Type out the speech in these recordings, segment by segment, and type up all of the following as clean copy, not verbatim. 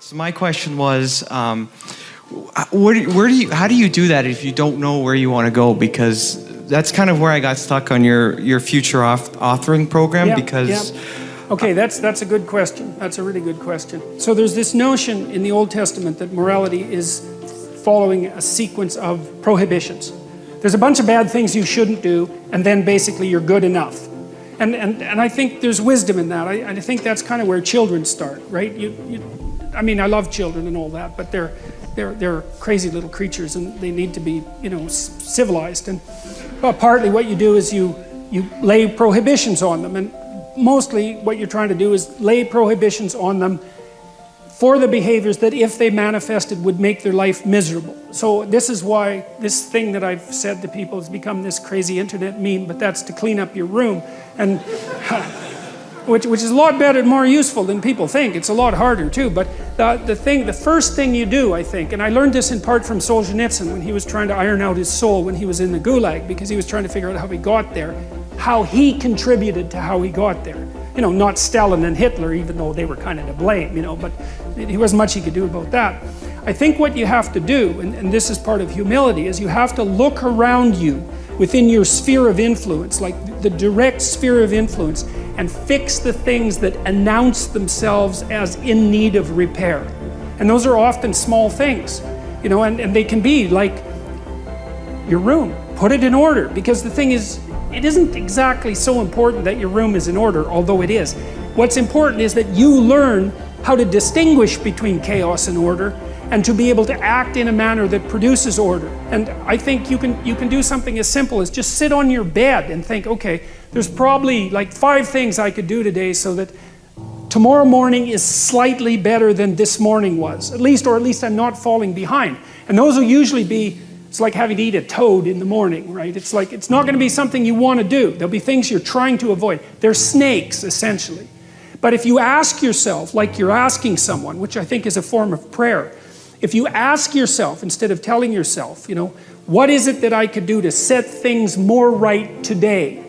So my question was, how do you do that if you don't know where you want to go? Because that's kind of where I got stuck on your future authoring program. Okay, that's a good question. That's a really good question. So there's this notion in the Old Testament that morality is following a sequence of prohibitions. There's a bunch of bad things you shouldn't do, and then basically you're good enough. And I think there's wisdom in that. I think that's kind of where children start, right? I mean, I love children and all that, but they're crazy little creatures, and they need to be, civilized. And partly what you do is you lay prohibitions on them, and mostly what you're trying to do is lay prohibitions on them for the behaviors that, if they manifested, would make their life miserable. So this is why this thing that I've said to people has become this crazy internet meme, but that's to clean up your room, and which is a lot better and more useful than people think. It's a lot harder too, but the first thing you do, I think, and I learned this in part from Solzhenitsyn when he was trying to iron out his soul when he was in the Gulag, because he was trying to figure out how he got there, how he contributed to how he got there. Not Stalin and Hitler, even though they were kind of to blame, but there wasn't much he could do about that. I think what you have to do, and this is part of humility, is you have to look around you within your sphere of influence, like the direct sphere of influence, and fix the things that announce themselves as in need of repair. And those are often small things, and they can be like your room. Put it in order, because the thing is, it isn't exactly so important that your room is in order, although it is. What's important is that you learn how to distinguish between chaos and order, and to be able to act in a manner that produces order. And I think you can do something as simple as just sit on your bed and think, okay, there's probably like 5 things I could do today so that tomorrow morning is slightly better than this morning was, or at least I'm not falling behind. And those will usually be, it's like having to eat a toad in the morning, right? It's like, it's not going to be something you want to do. There'll be things you're trying to avoid. They're snakes, essentially. But if you ask yourself, like you're asking someone, which I think is a form of prayer, if you ask yourself, instead of telling yourself, what is it that I could do to set things more right today,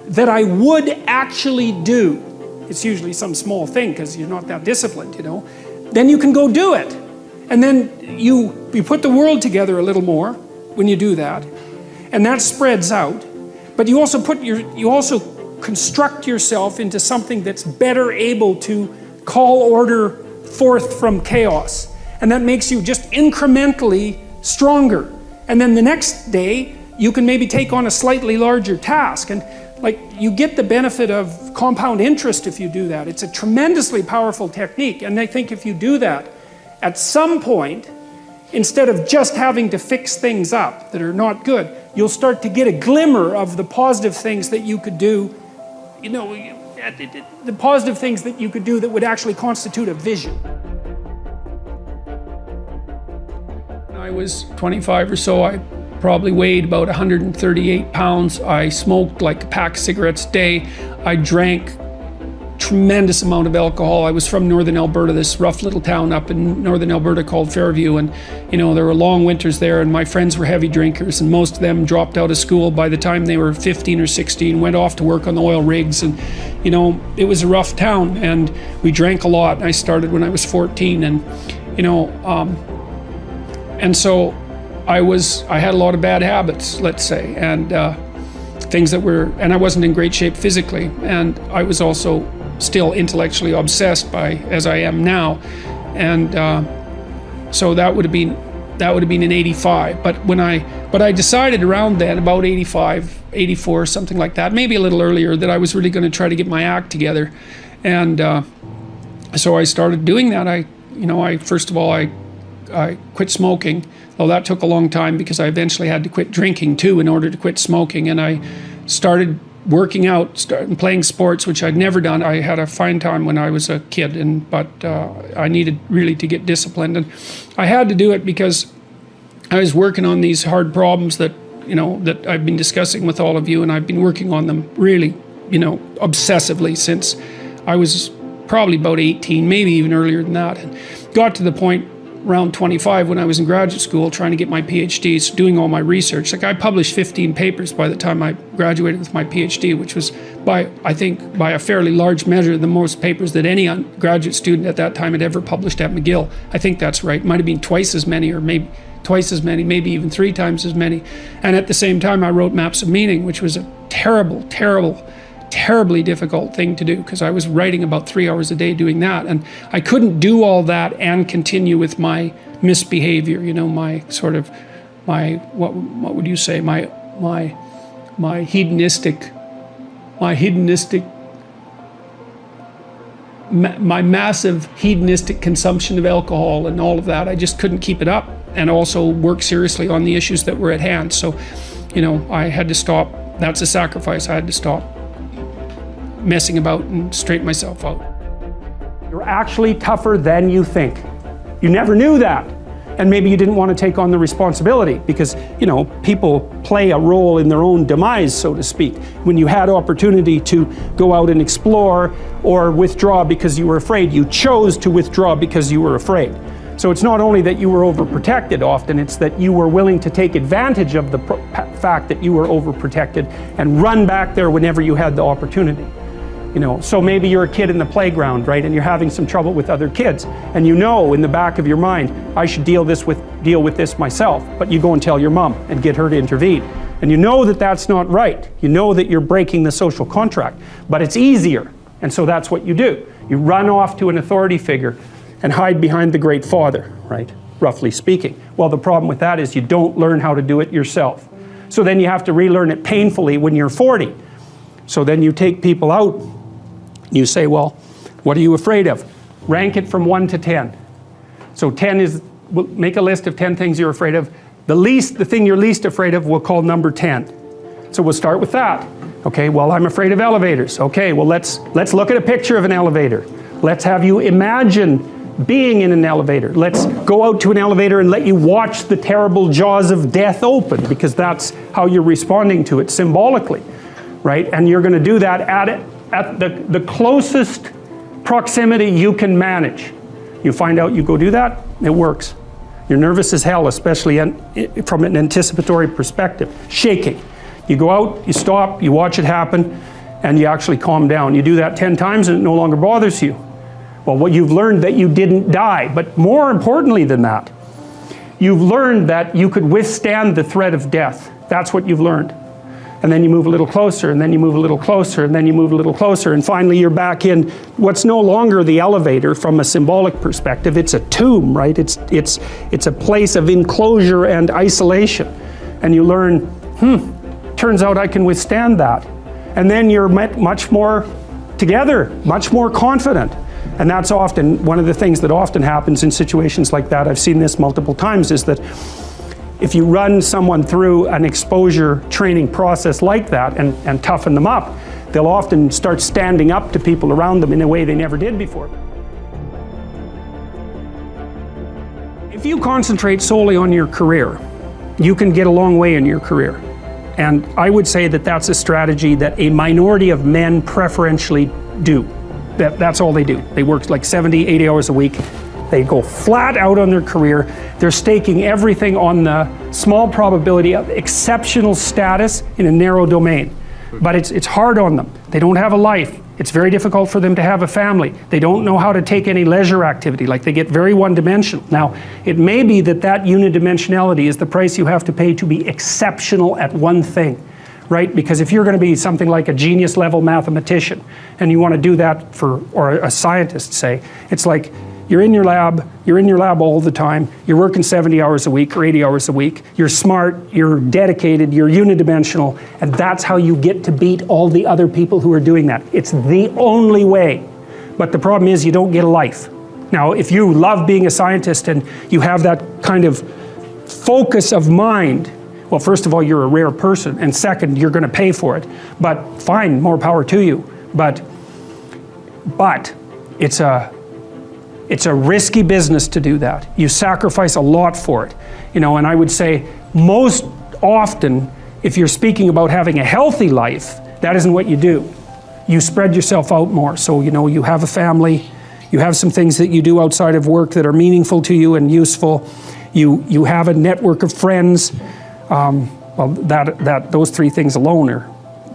that I would actually do? It's usually some small thing because you're not that disciplined, Then you can go do it. And then you put the world together a little more when you do that. And that spreads out. But you also construct yourself into something that's better able to call order forth from chaos. And that makes you just incrementally stronger. And then the next day, you can maybe take on a slightly larger task. And you get the benefit of compound interest if you do that. It's a tremendously powerful technique. And I think if you do that, at some point, instead of just having to fix things up that are not good, you'll start to get a glimmer of the positive things that you could do, the positive things that you could do that would actually constitute a vision. When I was 25 or so, I probably weighed about 138 pounds. I smoked like a pack of cigarettes a day. I drank tremendous amount of alcohol. I was from northern Alberta, this rough little town up in northern Alberta called Fairview, and there were long winters there, and my friends were heavy drinkers, and most of them dropped out of school by the time they were 15 or 16, went off to work on the oil rigs, and it was a rough town, and we drank a lot. I started when I was 14, and and so I had a lot of bad habits, let's say, and things and I wasn't in great shape physically, and I was also still intellectually obsessed as I am now, and so that would have been in 85. But I decided around then, about 85, 84, something like that, maybe a little earlier, that I was really going to try to get my act together, and so I started doing that. First of all, I quit smoking. Well, that took a long time because I eventually had to quit drinking too in order to quit smoking, and I started working out, playing sports, which I'd never done. I had a fine time when I was a kid, but I needed really to get disciplined, and I had to do it because I was working on these hard problems that I've been discussing with all of you, and I've been working on them really, obsessively since I was probably about 18, maybe even earlier than that, and got to the point around 25 when I was in graduate school trying to get my PhD, doing all my research. I published 15 papers by the time I graduated with my PhD, which was I think, by a fairly large measure, the most papers that any graduate student at that time had ever published at McGill. I think that's right. Might have been twice as many, or maybe twice as many, maybe even 3 times as many. And at the same time, I wrote Maps of Meaning, which was a terribly difficult thing to do, because I was writing about 3 hours a day doing that. And I couldn't do all that and continue with my misbehavior, you know, my sort of, what would you say, my hedonistic, my massive hedonistic consumption of alcohol and all of that. I just couldn't keep it up, and also work seriously on the issues that were at hand. So, you know, I had to stop. That's a sacrifice. I had to stop messing about and straighten myself out. You're actually tougher than you think. You never knew that. And maybe you didn't want to take on the responsibility because, you know, people play a role in their own demise, so to speak. When you had opportunity to go out and explore or withdraw because you were afraid, you chose to withdraw because you were afraid. So it's not only that you were overprotected often, it's that you were willing to take advantage of the fact that you were overprotected and run back there whenever you had the opportunity. You know, so maybe you're a kid in the playground, right, and you're having some trouble with other kids, and you know in the back of your mind, I should deal with this myself, but you go and tell your mom and get her to intervene. And you know that that's not right. You know that you're breaking the social contract, but it's easier, and so that's what you do. You run off to an authority figure and hide behind the Great Father, right, roughly speaking. Well, the problem with that is you don't learn how to do it yourself. So then you have to relearn it painfully when you're 40. So then you take people out. You say, well, what are you afraid of? Rank it from 1 to 10. So 10 is, we'll make a list of 10 things you're afraid of. The thing you're least afraid of, we'll call number 10. So we'll start with that. Okay, well, I'm afraid of elevators. Okay, well, let's look at a picture of an elevator. Let's have you imagine being in an elevator. Let's go out to an elevator and let you watch the terrible jaws of death open, because that's how you're responding to it symbolically, right? And you're going to do that at the closest proximity you can manage. You find out, you go do that, it works. You're nervous as hell, especially from an anticipatory perspective. Shaking. You go out, you stop, you watch it happen, and you actually calm down. You do that 10 times and it no longer bothers you. Well, what you've learned that you didn't die, but more importantly than that, you've learned that you could withstand the threat of death. That's what you've learned. And then you move a little closer, and then you move a little closer, and then you move a little closer, and finally you're back in what's no longer the elevator from a symbolic perspective. It's a tomb, right? It's a place of enclosure and isolation. And you learn, turns out I can withstand that. And then you're much more together, much more confident. And that's often one of the things that often happens in situations like that. I've seen this multiple times, is that if you run someone through an exposure training process like that and toughen them up, they'll often start standing up to people around them in a way they never did before. If you concentrate solely on your career, you can get a long way in your career. And I would say that that's a strategy that a minority of men preferentially do. That's all they do. They work like 70, 80 hours a week. They go flat out on their career. They're staking everything on the small probability of exceptional status in a narrow domain. But it's hard on them. They don't have a life. It's very difficult for them to have a family. They don't know how to take any leisure activity. Like, they get very one-dimensional. Now, it may be that unidimensionality is the price you have to pay to be exceptional at one thing, right? Because if you're going to be something like a genius level mathematician and you want to do that or a scientist, say, it's like, you're in your lab all the time, you're working 70 hours a week or 80 hours a week, you're smart, you're dedicated, you're unidimensional, and that's how you get to beat all the other people who are doing that. It's the only way. But the problem is you don't get a life. Now, if you love being a scientist and you have that kind of focus of mind, well, first of all, you're a rare person, and second, you're going to pay for it. But fine, more power to you. But it's a risky business to do that. You sacrifice a lot for it. You know, and I would say most often, if you're speaking about having a healthy life, that isn't what you do. You spread yourself out more. So, you know, you have a family, you have some things that you do outside of work that are meaningful to you and useful. You have a network of friends. Well, those 3 things alone, or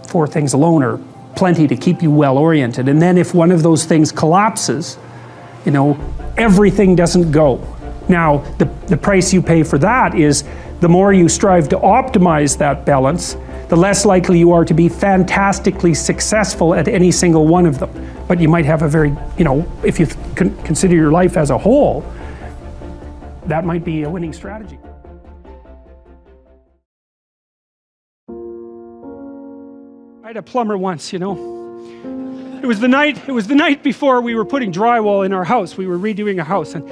4 things alone, are plenty to keep you well oriented. And then if one of those things collapses, you know, everything doesn't go. Now, the price you pay for that is the more you strive to optimize that balance, the less likely you are to be fantastically successful at any single one of them. But you might have a very, you know, if you consider your life as a whole, that might be a winning strategy. I had a plumber once, you know. It was the night before we were putting drywall in our house. We were redoing a house, and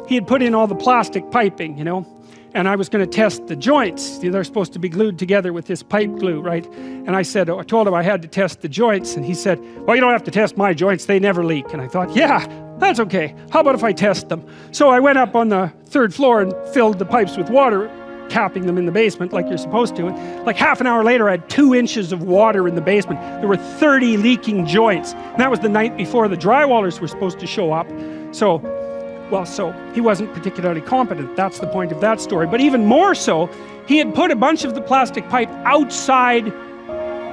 he had put in all the plastic piping, you know. And I was going to test the joints. They're supposed to be glued together with this pipe glue, right? And I told him I had to test the joints, and he said, well, you don't have to test my joints, they never leak. And I thought, yeah, that's okay. How about if I test them? So I went up on the 3rd floor and filled the pipes with water, capping them in the basement like you're supposed to. And like half an hour later, I had 2 inches of water in the basement. There were 30 leaking joints. And that was the night before the drywallers were supposed to show up. So he wasn't particularly competent. That's the point of that story. But even more so, he had put a bunch of the plastic pipe outside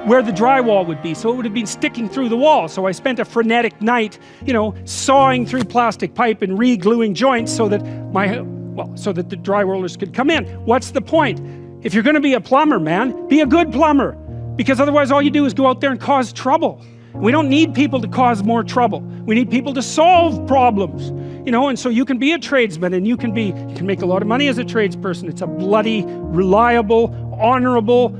where the drywall would be, so it would have been sticking through the wall. So I spent a frenetic night, you know, sawing through plastic pipe and re-gluing joints so that the drywallers could come in. What's the point? If you're going to be a plumber, man, be a good plumber, because otherwise all you do is go out there and cause trouble. We don't need people to cause more trouble. We need people to solve problems. You know, and so you can be a tradesman, and you can make a lot of money as a tradesperson. It's a bloody, reliable, honorable,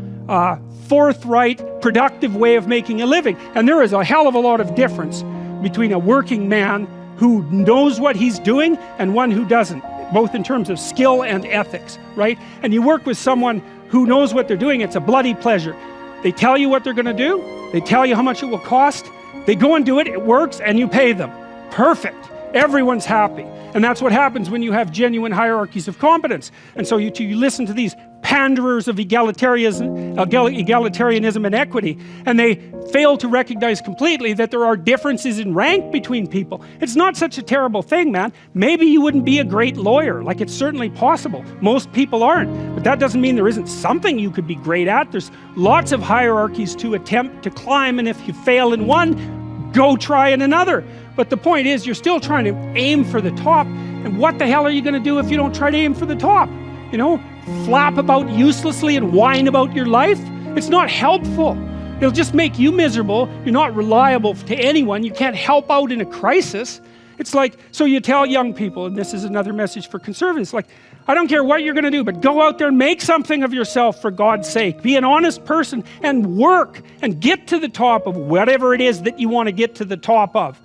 forthright, productive way of making a living. And there is a hell of a lot of difference between a working man who knows what he's doing and one who doesn't, both in terms of skill and ethics, right? And you work with someone who knows what they're doing, it's a bloody pleasure. They tell you what they're going to do, they tell you how much it will cost, they go and do it, it works, and you pay them. Perfect. Everyone's happy. And that's what happens when you have genuine hierarchies of competence. And so you listen to these panderers of egalitarianism and equity, and they fail to recognize completely that there are differences in rank between people. It's not such a terrible thing, man. Maybe you wouldn't be a great lawyer. Like, it's certainly possible. Most people aren't. But that doesn't mean there isn't something you could be great at. There's lots of hierarchies to attempt to climb, and if you fail in one, go try in another. But the point is, you're still trying to aim for the top. And what the hell are you going to do if you don't try to aim for the top? You know, flap about uselessly and whine about your life? It's not helpful. It'll just make you miserable. You're not reliable to anyone. You can't help out in a crisis. It's like, so you tell young people, and this is another message for conservatives, like, I don't care what you're going to do, but go out there and make something of yourself for God's sake. Be an honest person and work and get to the top of whatever it is that you want to get to the top of.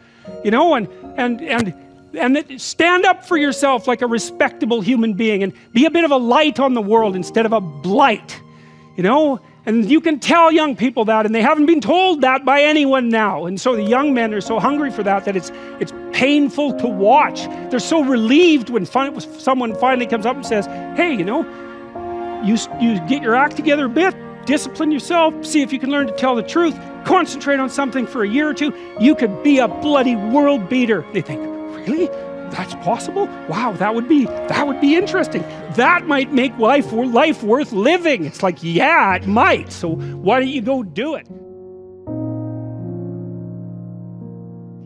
You know, and stand up for yourself like a respectable human being, and be a bit of a light on the world instead of a blight, you know. And you can tell young people that, and they haven't been told that by anyone now. And so the young men are so hungry for that it's painful to watch. They're so relieved when someone finally comes up and says, hey, you know, you get your act together a bit, discipline yourself, see if you can learn to tell the truth, concentrate on something for a year or two, you could be a bloody world beater. They think, really? That's possible? Wow, that would be interesting. That might make life worth living. It's like, yeah, it might. So why don't you go do it?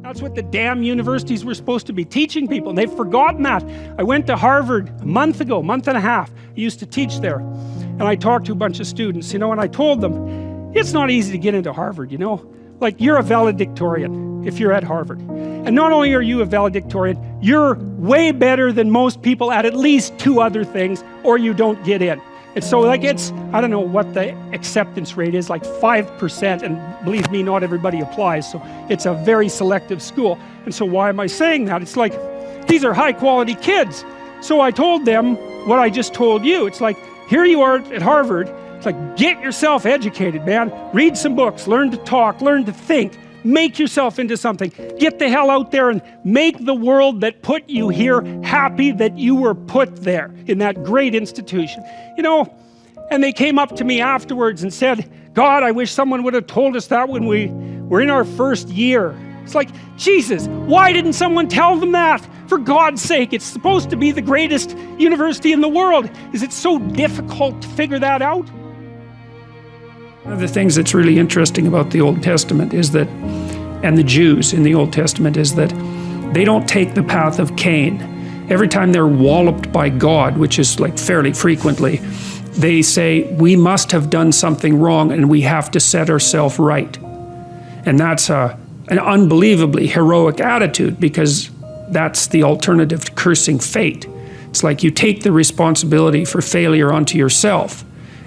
That's what the damn universities were supposed to be teaching people, and they've forgotten that. I went to Harvard a month and a half. I used to teach there, and I talked to a bunch of students, you know, and I told them, it's not easy to get into Harvard, you know. Like, you're a valedictorian if you're at Harvard. And not only are you a valedictorian, you're way better than most people at least 2 other things, or you don't get in. And so, like, I don't know what the acceptance rate is, like 5%, and believe me, not everybody applies, so it's a very selective school. And so why am I saying that? It's like, these are high quality kids. So I told them what I just told you. It's like, here you are at Harvard. It's like, get yourself educated, man. Read some books, learn to talk, learn to think, make yourself into something. Get the hell out there and make the world that put you here happy that you were put there in that great institution. You know, and they came up to me afterwards and said, God, I wish someone would have told us that when we were in our first year. It's like, Jesus, why didn't someone tell them that? For God's sake, it's supposed to be the greatest university in the world. Is it so difficult to figure that out? One of the things that's really interesting about the Old Testament is that, and the Jews in the Old Testament, is that they don't take the path of Cain. Every time they're walloped by God, which is like fairly frequently, they say, we must have done something wrong and we have to set ourselves right. And that's an unbelievably heroic attitude, because that's the alternative to cursing fate. It's like you take the responsibility for failure onto yourself.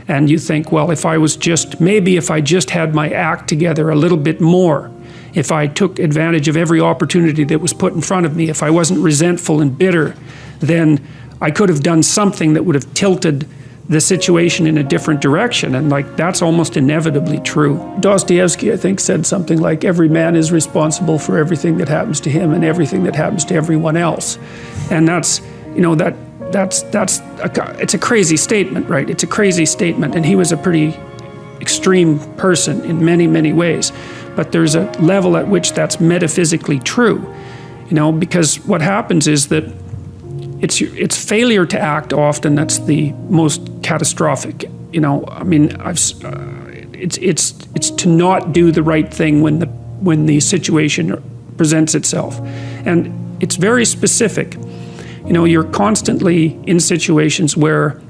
And you think, well, maybe if I just had my act together a little bit more, if I took advantage of every opportunity that was put in front of me, if I wasn't resentful and bitter, then I could have done something that would have tilted the situation in a different direction. And like, that's almost inevitably true. Dostoevsky, I think, said something like, every man is responsible for everything that happens to him and everything that happens to everyone else. And that's, you know, it's a crazy statement, right? It's a crazy statement. And he was a pretty extreme person in many, many ways. But there's a level at which that's metaphysically true, you know, because what happens is that it's failure to act often that's the most catastrophic. You know, I mean, it's to not do the right thing when the situation presents itself, and it's very specific. You know, you're constantly in situations where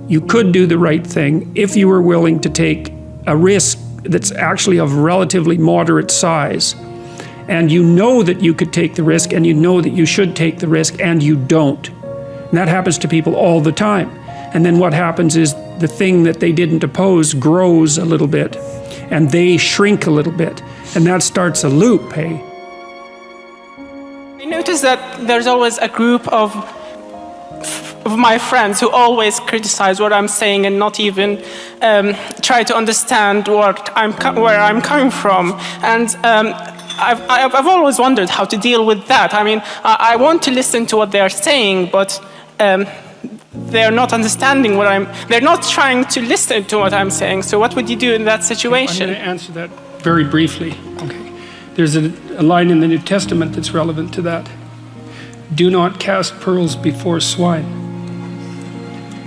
you could do the right thing if you were willing to take a risk that's actually of relatively moderate size, and you know that you could take the risk, and you know that you should take the risk, and you don't. And that happens to people all the time. And then what happens is the thing that they didn't oppose grows a little bit, and they shrink a little bit, and that starts a loop, hey? I notice that there's always a group of my friends who always criticize what I'm saying and not even try to understand where I'm coming from. And I've always wondered how to deal with that. I mean, I want to listen to what they're saying, but they're not understanding they're not trying to listen to what I'm saying. So what would you do in that situation? I'm going to answer that very briefly. Okay. There's a line in the New Testament that's relevant to that. Do not cast pearls before swine.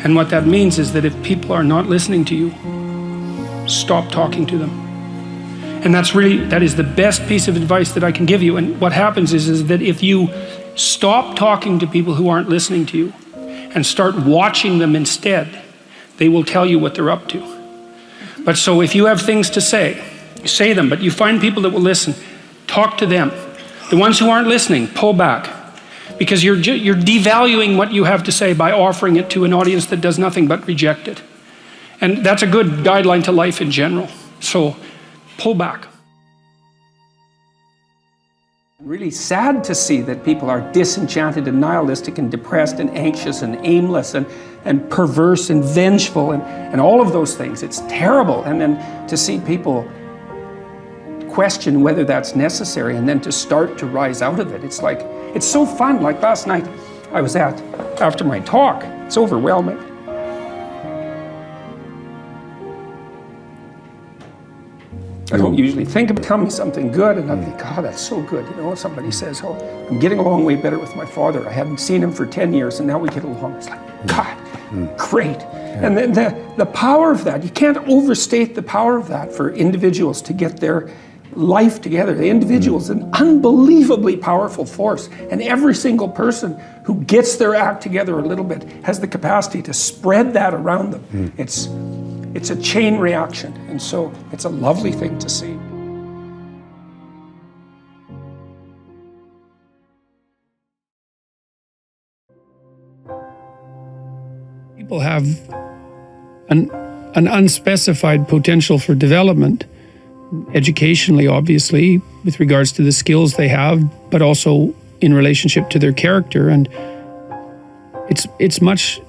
And what that means is that if people are not listening to you, stop talking to them. And that is the best piece of advice that I can give you. And what happens is that if you stop talking to people who aren't listening to you and start watching them instead, they will tell you what they're up to. But so if you have things to say, you say them, but you find people that will listen, talk to them. The ones who aren't listening, pull back. Because you're devaluing what you have to say by offering it to an audience that does nothing but reject it. And that's a good guideline to life in general. So pull back. Really sad to see that people are disenchanted and nihilistic and depressed and anxious and aimless and perverse and vengeful and all of those things. It's terrible. And then to see people question whether that's necessary and then to start to rise out of it. It's like, it's so fun. Like last night I was after my talk, it's overwhelming. I don't usually think of tell me something good, and I think, God, that's so good. You know, somebody says, oh, I'm getting along way better with my father. I hadn't seen him for 10 years, and now we get along. It's like, God, great. Yeah. And then the power of that, you can't overstate the power of that for individuals to get their life together. The individual is an unbelievably powerful force, and every single person who gets their act together a little bit has the capacity to spread that around them. It's a chain reaction, and so it's a lovely thing to see. People have an unspecified potential for development, educationally, obviously, with regards to the skills they have, but also in relationship to their character. And it's much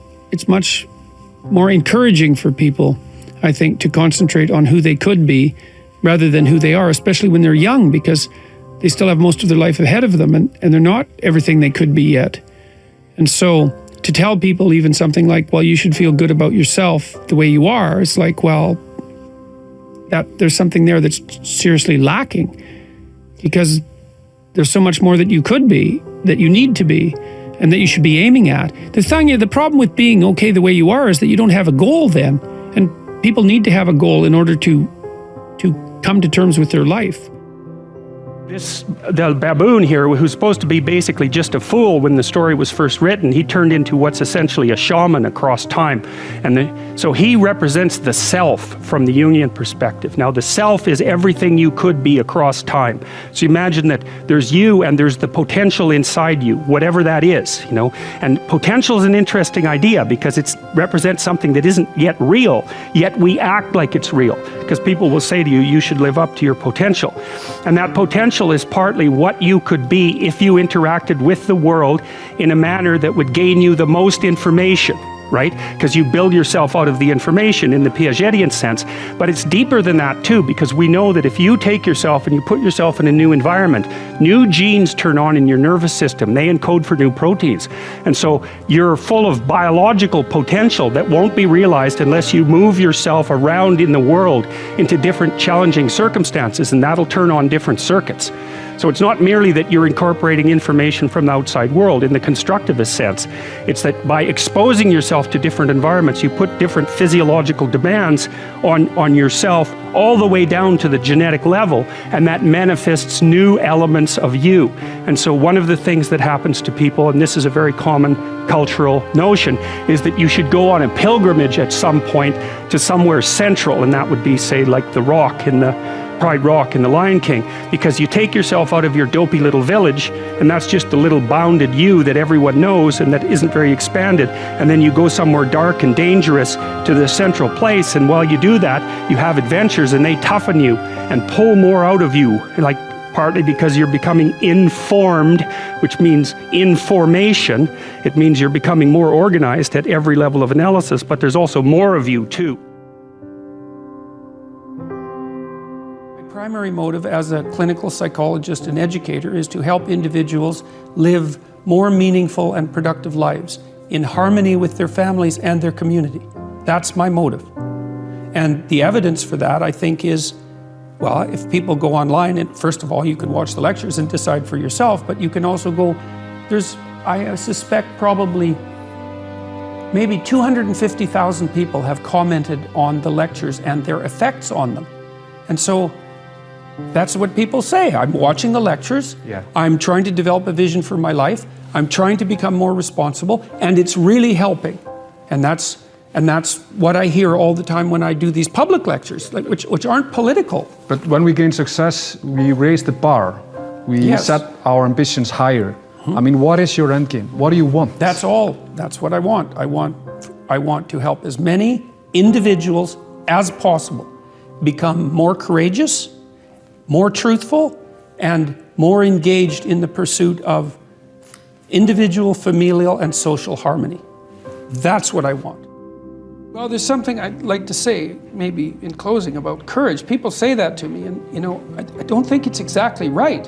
more encouraging for people, I think, to concentrate on who they could be rather than who they are, especially when they're young, because they still have most of their life ahead of them and they're not everything they could be yet. And so to tell people even something like, well, you should feel good about yourself the way you are, it's like, well, that there's something there that's seriously lacking, because there's so much more that you could be, that you need to be, and that you should be aiming at. The problem with being okay the way you are is that you don't have a goal then. And people need to have a goal in order to come to terms with their life. The baboon here, who's supposed to be basically just a fool when the story was first written, he turned into what's essentially a shaman across time. So he represents the self from the Jungian perspective. Now the self is everything you could be across time. So imagine that there's you and there's the potential inside you, whatever that is, you know. And potential is an interesting idea because it represents something that isn't yet real, yet we act like it's real. Because people will say to you, you should live up to your potential. And that potential is partly what you could be if you interacted with the world in a manner that would gain you the most information, right? Because you build yourself out of the information in the Piagetian sense. But it's deeper than that too, because we know that if you take yourself and you put yourself in a new environment, new genes turn on in your nervous system. They encode for new proteins. And so you're full of biological potential that won't be realized unless you move yourself around in the world into different challenging circumstances, and that'll turn on different circuits. So it's not merely that you're incorporating information from the outside world in the constructivist sense. It's that by exposing yourself to different environments, you put different physiological demands on yourself all the way down to the genetic level, and that manifests new elements of you. And so one of the things that happens to people, and this is a very common cultural notion, is that you should go on a pilgrimage at some point to somewhere central, and that would be, say, like the Rock in the Pride Rock in The Lion King, because you take yourself out of your dopey little village, and that's just the little bounded you that everyone knows and that isn't very expanded, and then you go somewhere dark and dangerous to the central place, and while you do that, you have adventures and they toughen you and pull more out of you, like partly because you're becoming informed, which means information. It means you're becoming more organized at every level of analysis, but there's also more of you too. Primary motive as a clinical psychologist and educator is to help individuals live more meaningful and productive lives in harmony with their families and their community. That's my motive. And the evidence for that, I think, is, well, if people go online, and first of all, you can watch the lectures and decide for yourself, but you can also go, I suspect probably maybe 250,000 people have commented on the lectures and their effects on them. And so that's what people say. I'm watching the lectures. Yeah. I'm trying to develop a vision for my life. I'm trying to become more responsible, and it's really helping. And that's what I hear all the time when I do these public lectures, like, which aren't political. But when we gain success, we raise the bar. We set our ambitions higher. I mean, what is your end game? What do you want? That's all. That's what I want. I want to help as many individuals as possible become more courageous, more truthful, and more engaged in the pursuit of individual, familial, and social harmony. That's what I want. Well, there's something I'd like to say, maybe in closing, about courage. People say that to me, and you know, I don't think it's exactly right.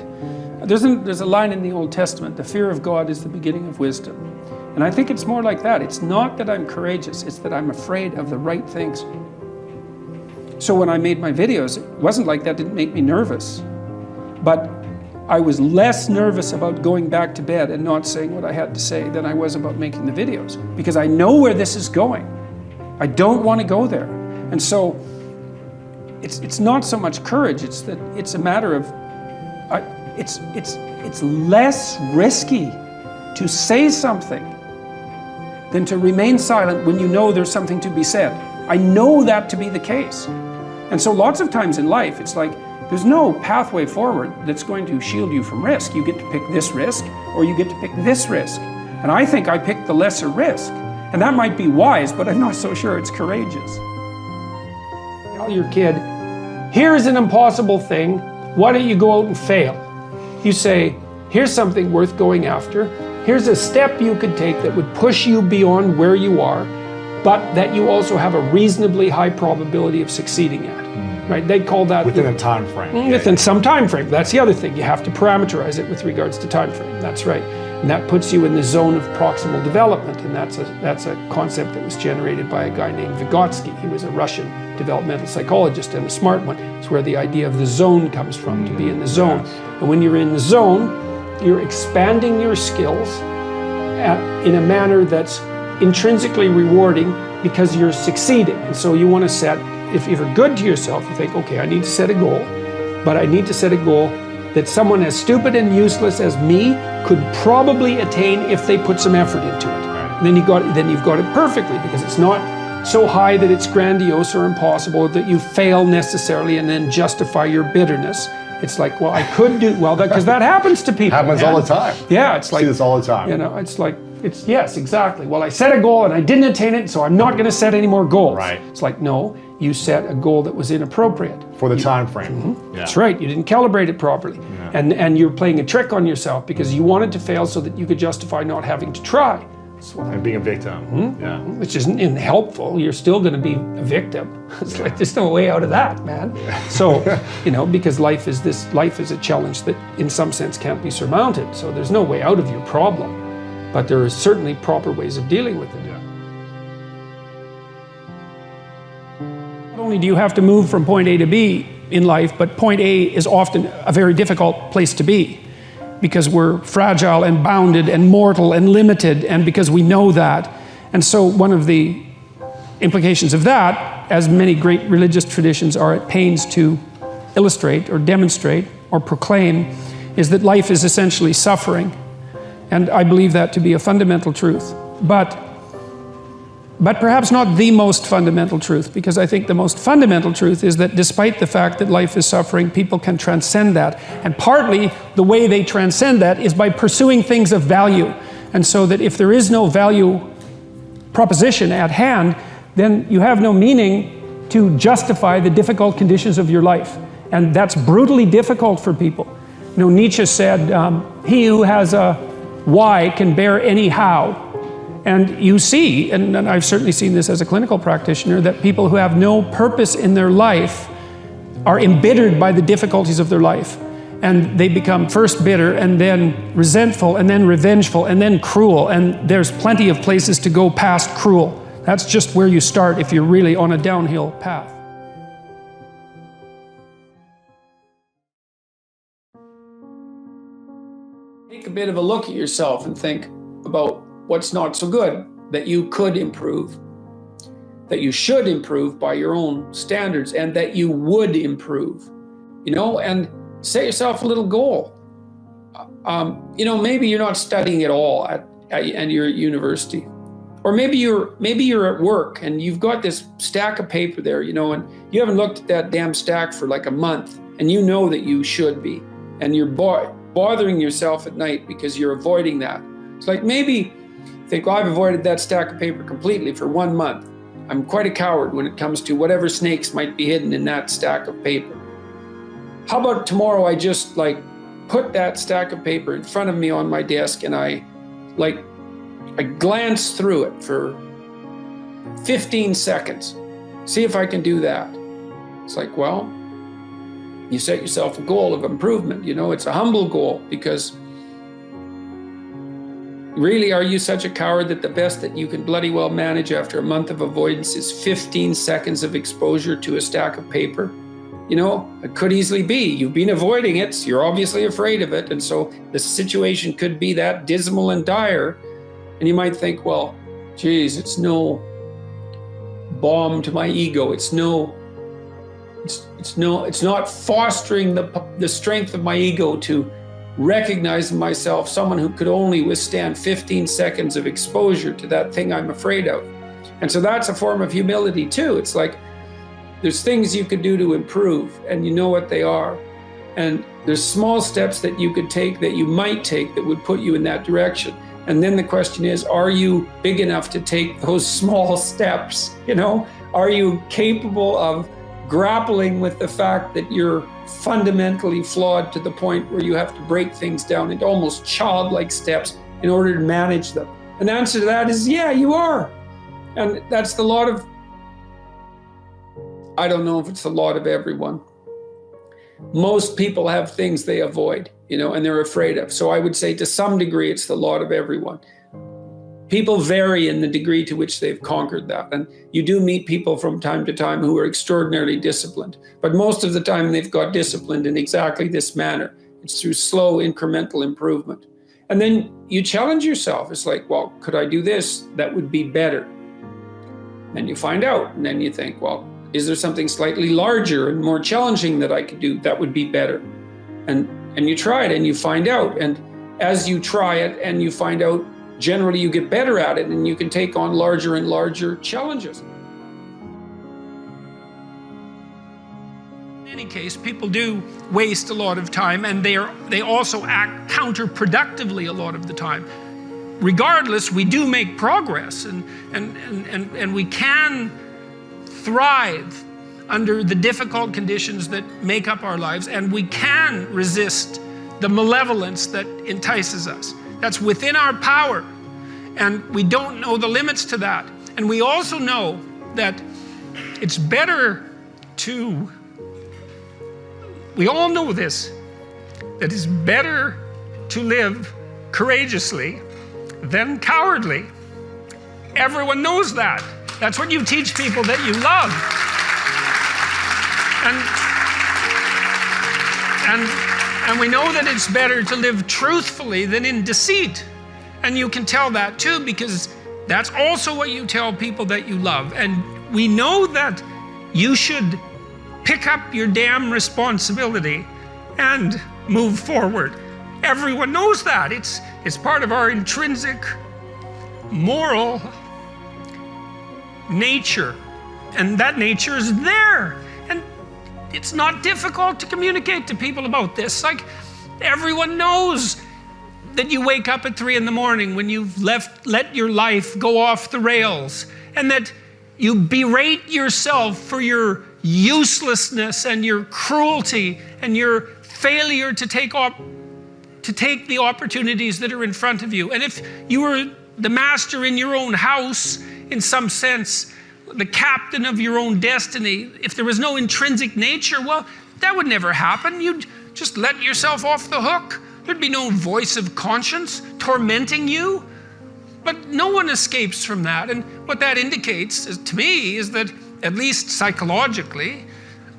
There's a line in the Old Testament, the fear of God is the beginning of wisdom. And I think it's more like that. It's not that I'm courageous, it's that I'm afraid of the right things. So when I made my videos, it wasn't like that didn't make me nervous. But I was less nervous about going back to bed and not saying what I had to say than I was about making the videos. Because I know where this is going. I don't want to go there. And so it's not so much courage, it's that it's a matter of, it's less risky to say something than to remain silent when you know there's something to be said. I know that to be the case. And so lots of times in life, it's like, there's no pathway forward that's going to shield you from risk. You get to pick this risk, or you get to pick this risk. And I think I picked the lesser risk. And that might be wise, but I'm not so sure it's courageous. Tell your kid, here's an impossible thing, why don't you go out and fail? You say, here's something worth going after, here's a step you could take that would push you beyond where you are, but that you also have a reasonably high probability of succeeding at. Right? They call that within a time frame. Within some time frame. That's the other thing. You have to parameterize it with regards to time frame. That's right. And that puts you in the zone of proximal development. And that's a concept that was generated by a guy named Vygotsky. He was a Russian developmental psychologist and a smart one. It's where the idea of the zone comes from, to be in the zone. And when you're in the zone, you're expanding your skills in a manner that's intrinsically rewarding because you're succeeding. And so you want to set, if you're good to yourself, you think, okay, I need to set a goal, but I need to set a goal that someone as stupid and useless as me could probably attain if they put some effort into it. And then you've got it perfectly, because it's not so high that it's grandiose or impossible that you fail necessarily and then justify your bitterness. It's like, well, I could do well, because that happens to people. Happens all the time. Yeah, it's like, see this all the time. You know, it's like, yes, exactly. Well, I set a goal and I didn't attain it, so I'm not going to set any more goals. Right. It's like, no, you set a goal that was inappropriate. For the time frame. Mm-hmm. That's right. You didn't calibrate it properly. Yeah. And you're playing a trick on yourself because you wanted to fail so that you could justify not having to try. And being a victim. Mm-hmm. Yeah. Which isn't helpful. You're still going to be a victim. It's like, there's no way out of that, man. Yeah. So, because life is a challenge that in some sense can't be surmounted. So there's no way out of your problem. But there are certainly proper ways of dealing with it. Yeah. Not only do you have to move from point A to B in life, but point A is often a very difficult place to be, because we're fragile and bounded and mortal and limited, and because we know that. And so one of the implications of that, as many great religious traditions are at pains to illustrate or demonstrate or proclaim, is that life is essentially suffering. And I believe that to be a fundamental truth. But perhaps not the most fundamental truth, because I think the most fundamental truth is that despite the fact that life is suffering, people can transcend that. And partly the way they transcend that is by pursuing things of value. And so that if there is no value proposition at hand, then you have no meaning to justify the difficult conditions of your life. And that's brutally difficult for people. Nietzsche said, he who has a why can bear any how. And you see, and I've certainly seen this as a clinical practitioner, that people who have no purpose in their life are embittered by the difficulties of their life. And they become first bitter, and then resentful, and then revengeful, and then cruel. And there's plenty of places to go past cruel. That's just where you start if you're really on a downhill path. Take a bit of a look at yourself and think about what's not so good that you could improve, that you should improve by your own standards, and that you would improve, and set yourself a little goal. Maybe you're not studying at all and you're at university, or maybe you're at work and you've got this stack of paper there, and you haven't looked at that damn stack for like a month, and you know that you should be, and you're bothering yourself at night because you're avoiding that. It's like, maybe think, well, I've avoided that stack of paper completely for 1 month. I'm quite a coward when it comes to whatever snakes might be hidden in that stack of paper. How about tomorrow I just put that stack of paper in front of me on my desk, and I glance through it for 15 seconds. See if I can do that. It's like, well, you set yourself a goal of improvement. It's a humble goal, because really, are you such a coward that the best that you can bloody well manage after a month of avoidance is 15 seconds of exposure to a stack of paper? It could easily be. You've been avoiding it, so you're obviously afraid of it, and so the situation could be that dismal and dire, and you might think, well, geez, it's no balm to my ego. It's not fostering the strength of my ego to recognize in myself someone who could only withstand 15 seconds of exposure to that thing I'm afraid of. And so that's a form of humility too. It's like, there's things you could do to improve, and you know what they are. And there's small steps that you could take, that you might take, that would put you in that direction. And then the question is, are you big enough to take those small steps? Are you capable of grappling with the fact that you're fundamentally flawed to the point where you have to break things down into almost childlike steps in order to manage them? And the answer to that is, yeah, you are. And that's the lot of, I don't know if it's the lot of everyone. Most people have things they avoid, and they're afraid of. So I would say to some degree, it's the lot of everyone. People vary in the degree to which they've conquered that. And you do meet people from time to time who are extraordinarily disciplined. But most of the time they've got disciplined in exactly this manner. It's through slow incremental improvement. And then you challenge yourself. It's like, well, could I do this? That would be better. And you find out, and then you think, well, is there something slightly larger and more challenging that I could do that would be better? And you try it and you find out. And as you try it and you find out, generally you get better at it and you can take on larger and larger challenges. In any case, people do waste a lot of time, and they also act counterproductively a lot of the time. Regardless, we do make progress, and we can thrive under the difficult conditions that make up our lives, and we can resist the malevolence that entices us. That's within our power, and we don't know the limits to that. And we also know that it's better to, we all know this, that it's better to live courageously than cowardly. Everyone knows that. That's what you teach people that you love. And we know that it's better to live truthfully than in deceit. And you can tell that too, because that's also what you tell people that you love. And we know that you should pick up your damn responsibility and move forward. Everyone knows that. It's part of our intrinsic moral nature. And that nature is there. And it's not difficult to communicate to people about this. Like, everyone knows that you wake up at 3 a.m. when you've let your life go off the rails, and that you berate yourself for your uselessness and your cruelty and your failure to take the opportunities that are in front of you. And if you were the master in your own house, in some sense, the captain of your own destiny, if there was no intrinsic nature, well, that would never happen. You'd just let yourself off the hook. There'd be no voice of conscience tormenting you. But no one escapes from that. And what that indicates, to me, is that, at least psychologically,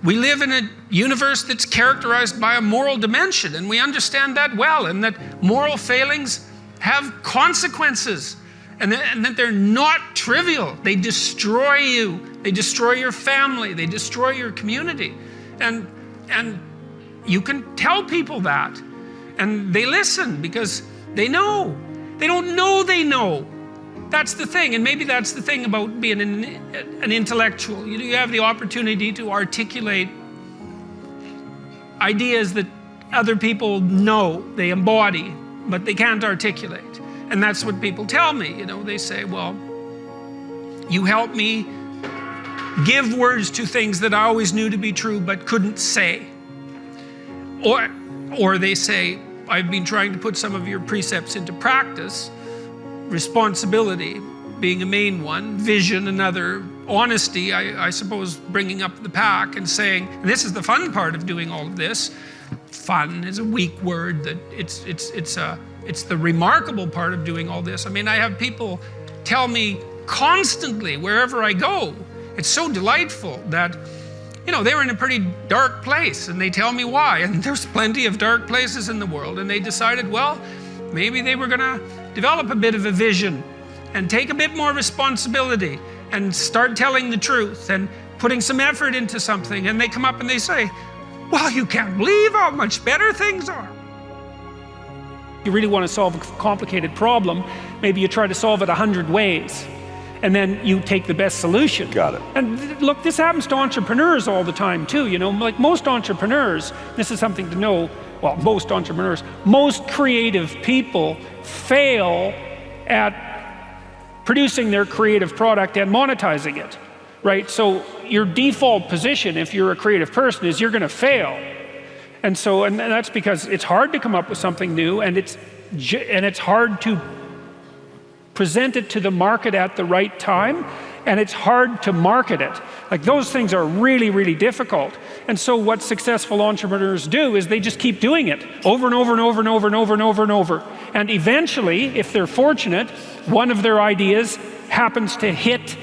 we live in a universe that's characterized by a moral dimension, and we understand that well, and that moral failings have consequences, and that they're not trivial. They destroy you. They destroy your family. They destroy your community. And you can tell people that, and they listen because they know. They don't know they know. That's the thing, and maybe that's the thing about being an intellectual. You have the opportunity to articulate ideas that other people know, they embody, but they can't articulate. And that's what people tell me. They say, well, you help me give words to things that I always knew to be true but couldn't say. Or they say, I've been trying to put some of your precepts into practice. Responsibility being a main one, vision another, honesty, I suppose, bringing up the pack and saying, and this is the fun part of doing all of this. Fun is a weak word. That it's the remarkable part of doing all this. I mean, I have people tell me constantly wherever I go, it's so delightful that, they were in a pretty dark place, and they tell me why. And there's plenty of dark places in the world, and they decided, well, maybe they were going to develop a bit of a vision and take a bit more responsibility and start telling the truth and putting some effort into something. And they come up and they say, well, you can't believe how much better things are. You really want to solve a complicated problem, maybe you try to solve it 100 ways, and then you take the best solution. Got it. And look, this happens to entrepreneurs all the time too. Like most entrepreneurs, this is something to know. Well, most entrepreneurs, most creative people fail at producing their creative product and monetizing it, right? So your default position, if you're a creative person, is you're going to fail. And that's because it's hard to come up with something new, and it's hard to present it to the market at the right time, and it's hard to market it. Like, those things are really, really difficult. And so what successful entrepreneurs do is they just keep doing it over and over and over and over and over and over and over. And eventually, if they're fortunate, one of their ideas happens to hit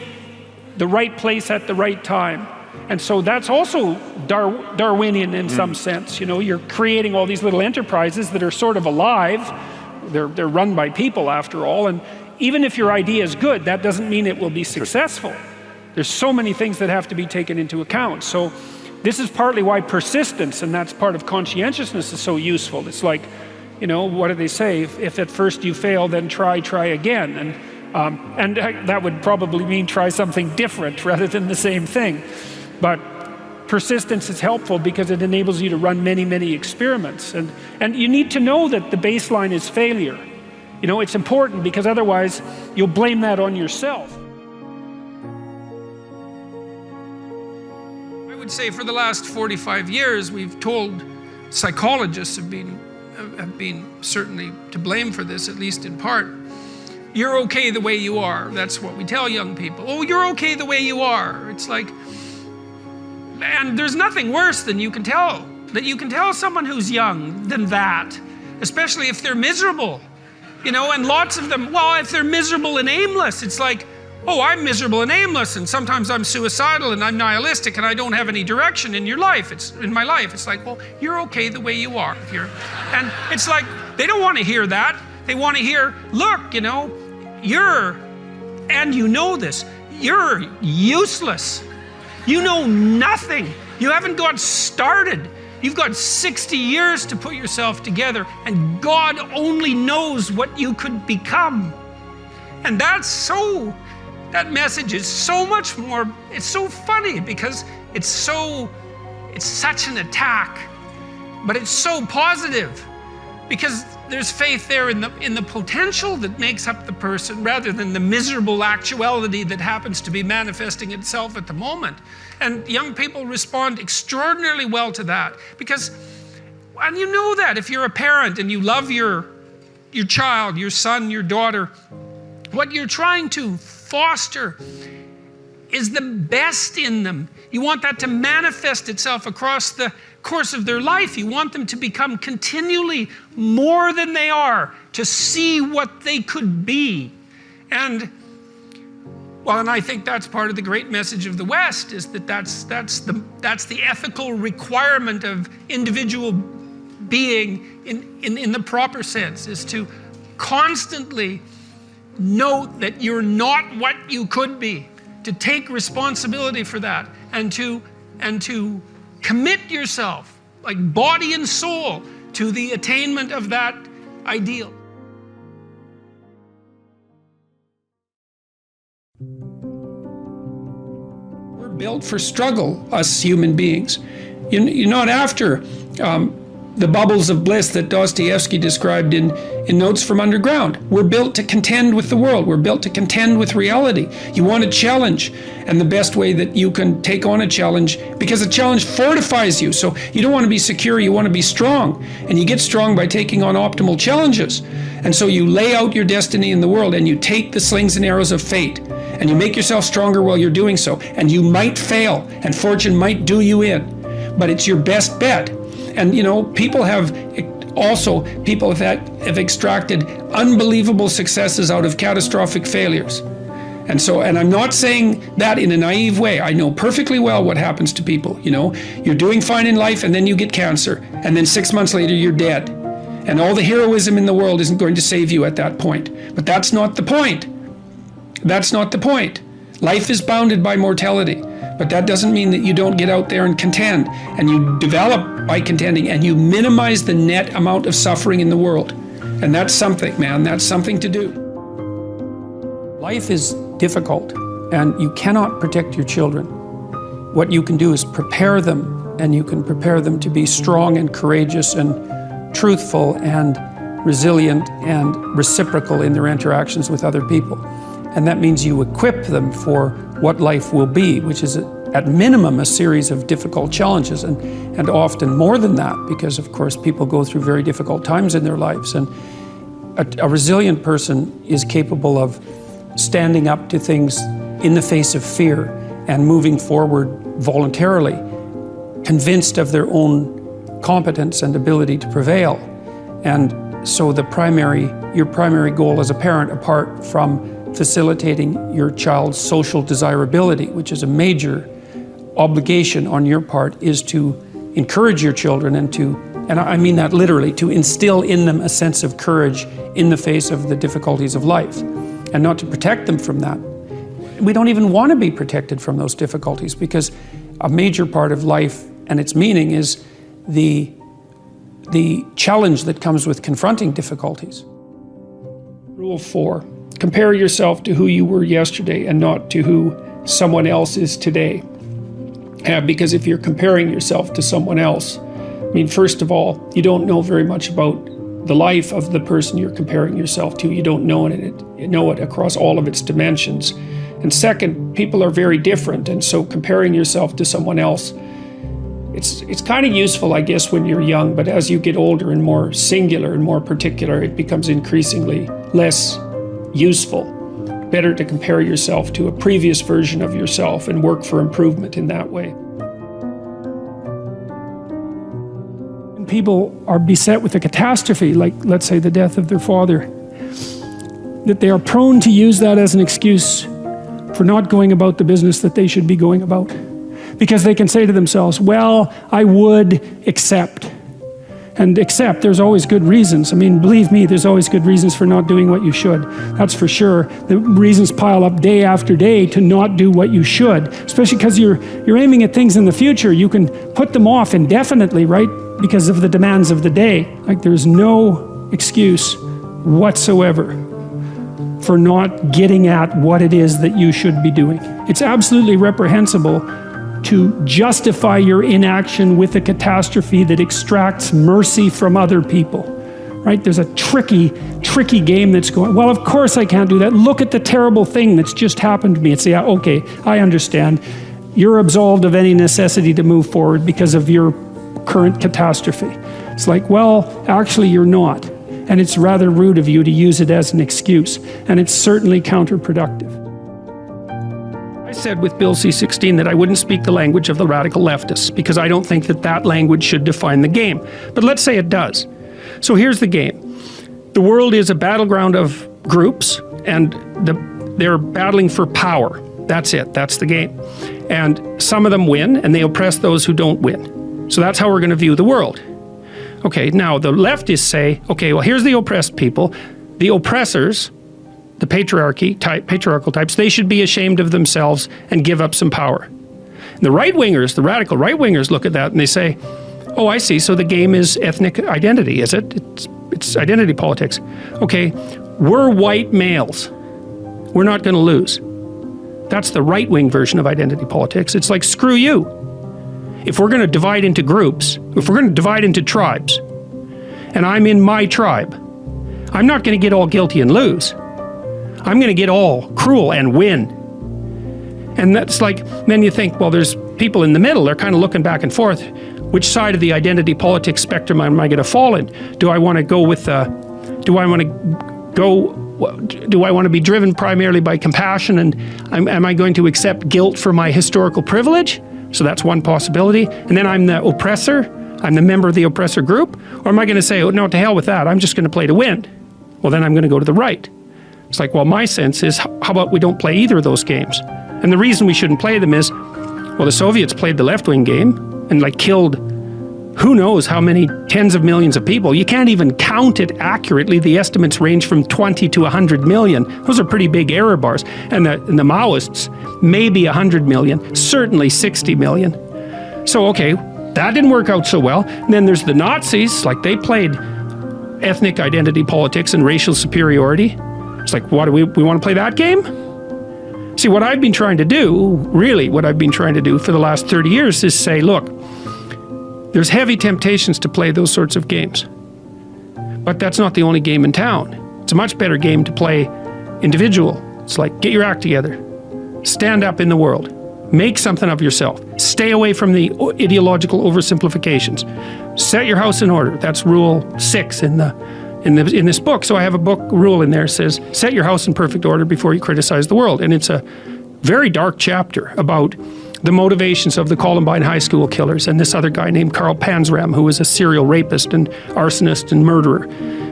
the right place at the right time. And so that's also Darwinian in some sense. You're creating all these little enterprises that are sort of alive. They're run by people after all. And even if your idea is good, that doesn't mean it will be successful. There's so many things that have to be taken into account. So this is partly why persistence, and that's part of conscientiousness, is so useful. It's like, you know, what do they say? If at first you fail, then try again. And that would probably mean try something different rather than the same thing. But persistence is helpful because it enables you to run many experiments. And you need to know that the baseline is failure. You know, it's important because otherwise you'll blame that on yourself. I would say for the last 45 years, we've told, psychologists have been certainly to blame for this, at least in part. You're okay the way you are. That's what we tell young people. Oh, you're okay the way you are. It's like, and there's nothing worse than you can tell someone who's young than that, especially if they're miserable. You know, and lots of them, well, if they're miserable and aimless, it's like, oh, I'm miserable and aimless, and sometimes I'm suicidal and I'm nihilistic and I don't have any direction in your life. In my life. It's like, well, you're okay the way you are. And it's like, they don't want to hear that. They want to hear, look, you know, and you know this, you're useless. You know nothing. You haven't got started. You've got 60 years to put yourself together, and God only knows what you could become. And that message is so much more, it's so funny because it's such an attack, but it's so positive because there's faith there in the potential that makes up the person rather than the miserable actuality that happens to be manifesting itself at the moment. And young people respond extraordinarily well to that because, and you know that if you're a parent and you love your child, your son, your daughter, what you're trying to foster is the best in them. You want that to manifest itself across the course of their life. You want them to become continually more than they are, to see what they could be. And I think that's part of the great message of the West, is that's the ethical requirement of individual being in the proper sense, is to constantly note that you're not what you could be, to take responsibility for that, and to commit yourself, like body and soul, to the attainment of that ideal. We're built for struggle, us human beings. You're not after the bubbles of bliss that Dostoevsky described in Notes from Underground. We're built to contend with the world. We're built to contend with reality. You want a challenge, and the best way that you can take on a challenge, because a challenge fortifies you. So you don't want to be secure, you want to be strong. And you get strong by taking on optimal challenges. And so you lay out your destiny in the world, and you take the slings and arrows of fate, and you make yourself stronger while you're doing so. And you might fail, and fortune might do you in, but it's your best bet. And you know, people have extracted unbelievable successes out of catastrophic failures. And I'm not saying that in a naive way. I know perfectly well what happens to people. You know, you're doing fine in life and then you get cancer, and then 6 months later you're dead. And all the heroism in the world isn't going to save you at that point. But that's not the point. That's not the point. Life is bounded by mortality. But that doesn't mean that you don't get out there and contend, and you develop by contending, and you minimize the net amount of suffering in the world. And that's something, man, that's something to do. Life is difficult, and you cannot protect your children. What you can do is prepare them, and you can prepare them to be strong and courageous and truthful and resilient and reciprocal in their interactions with other people. And that means you equip them for what life will be, which is at minimum a series of difficult challenges, and often more than that, because of course people go through very difficult times in their lives. And a resilient person is capable of standing up to things in the face of fear and moving forward voluntarily, convinced of their own competence and ability to prevail. And so your primary goal as a parent, apart from facilitating your child's social desirability, which is a major obligation on your part, is to encourage your children and I mean that literally, to instill in them a sense of courage in the face of the difficulties of life, and not to protect them from that. we don't even want to be protected from those difficulties, because a major part of life and its meaning is the challenge that comes with confronting difficulties. Rule 4, compare yourself to who you were yesterday and not to who someone else is today. Because if you're comparing yourself to someone else, I mean, first of all, you don't know very much about the life of the person you're comparing yourself to. You don't know it across all of its dimensions. And second, people are very different, and so comparing yourself to someone else, it's kind of useful, I guess, when you're young, but as you get older and more singular and more particular, it becomes increasingly less useful. Better to compare yourself to a previous version of yourself and work for improvement in that way. When people are beset with a catastrophe, like let's say the death of their father, that they are prone to use that as an excuse for not going about the business that they should be going about. Because they can say to themselves, well, I would accept. And accept, there's always good reasons. I mean, believe me, there's always good reasons for not doing what you should. That's for sure. The reasons pile up day after day to not do what you should, especially because you're aiming at things in the future. You can put them off indefinitely, right? Because of the demands of the day. Like, there's no excuse whatsoever for not getting at what it is that you should be doing. It's absolutely reprehensible to justify your inaction with a catastrophe that extracts mercy from other people, right? There's a tricky game that's going, well, of course I can't do that. Look at the terrible thing that's just happened to me. It's, yeah, okay, I understand. You're absolved of any necessity to move forward because of your current catastrophe. It's like, well, actually you're not. And it's rather rude of you to use it as an excuse. And it's certainly counterproductive. I said with Bill C-16 that I wouldn't speak the language of the radical leftists because I don't think that that language should define the game. But let's say it does. So here's the game. The world is a battleground of groups, and they're battling for power. That's it. That's the game. And some of them win, and they oppress those who don't win. So that's how we're going to view the world. Okay, now the leftists say, okay, well, here's the oppressed people. The oppressors, the patriarchal types, they should be ashamed of themselves and give up some power. And the right-wingers, the radical right-wingers look at that and they say, oh, I see, so the game is ethnic identity, is it? It's identity politics. Okay, we're white males. We're not going to lose. That's the right-wing version of identity politics. It's like, screw you. If we're going to divide into groups, if we're going to divide into tribes, and I'm in my tribe, I'm not going to get all guilty and lose. I'm going to get all cruel and win. And that's like, then you think, well, there's people in the middle. They're kind of looking back and forth. Which side of the identity politics spectrum am I going to fall in? Do I want to go with do I want to be driven primarily by compassion, and am I going to accept guilt for my historical privilege? So that's one possibility. And then I'm the oppressor. I'm the member of the oppressor group. Or am I going to say, oh, no, to hell with that. I'm just going to play to win. Well, then I'm going to go to the right. It's like, well, my sense is, how about we don't play either of those games? And the reason we shouldn't play them is, well, the Soviets played the left-wing game and like killed who knows how many tens of millions of people. You can't even count it accurately. The estimates range from 20 to 100 million. Those are pretty big error bars. And the Maoists, maybe 100 million, certainly 60 million. So, okay, that didn't work out so well. And then there's the Nazis, like they played ethnic identity politics and racial superiority. It's like, what do we want to play that game? See, what I've been trying to do, really what I've been trying to do for the last 30 years is say, look, there's heavy temptations to play those sorts of games. But that's not the only game in town. It's a much better game to play individual. It's like, get your act together. Stand up in the world. Make something of yourself. Stay away from the ideological oversimplifications. Set your house in order. That's rule 6 in this book. So I have a book rule in there that says, set your house in perfect order before you criticize the world. And it's a very dark chapter about the motivations of the Columbine high school killers and this other guy named Carl Panzram, who was a serial rapist and arsonist and murderer.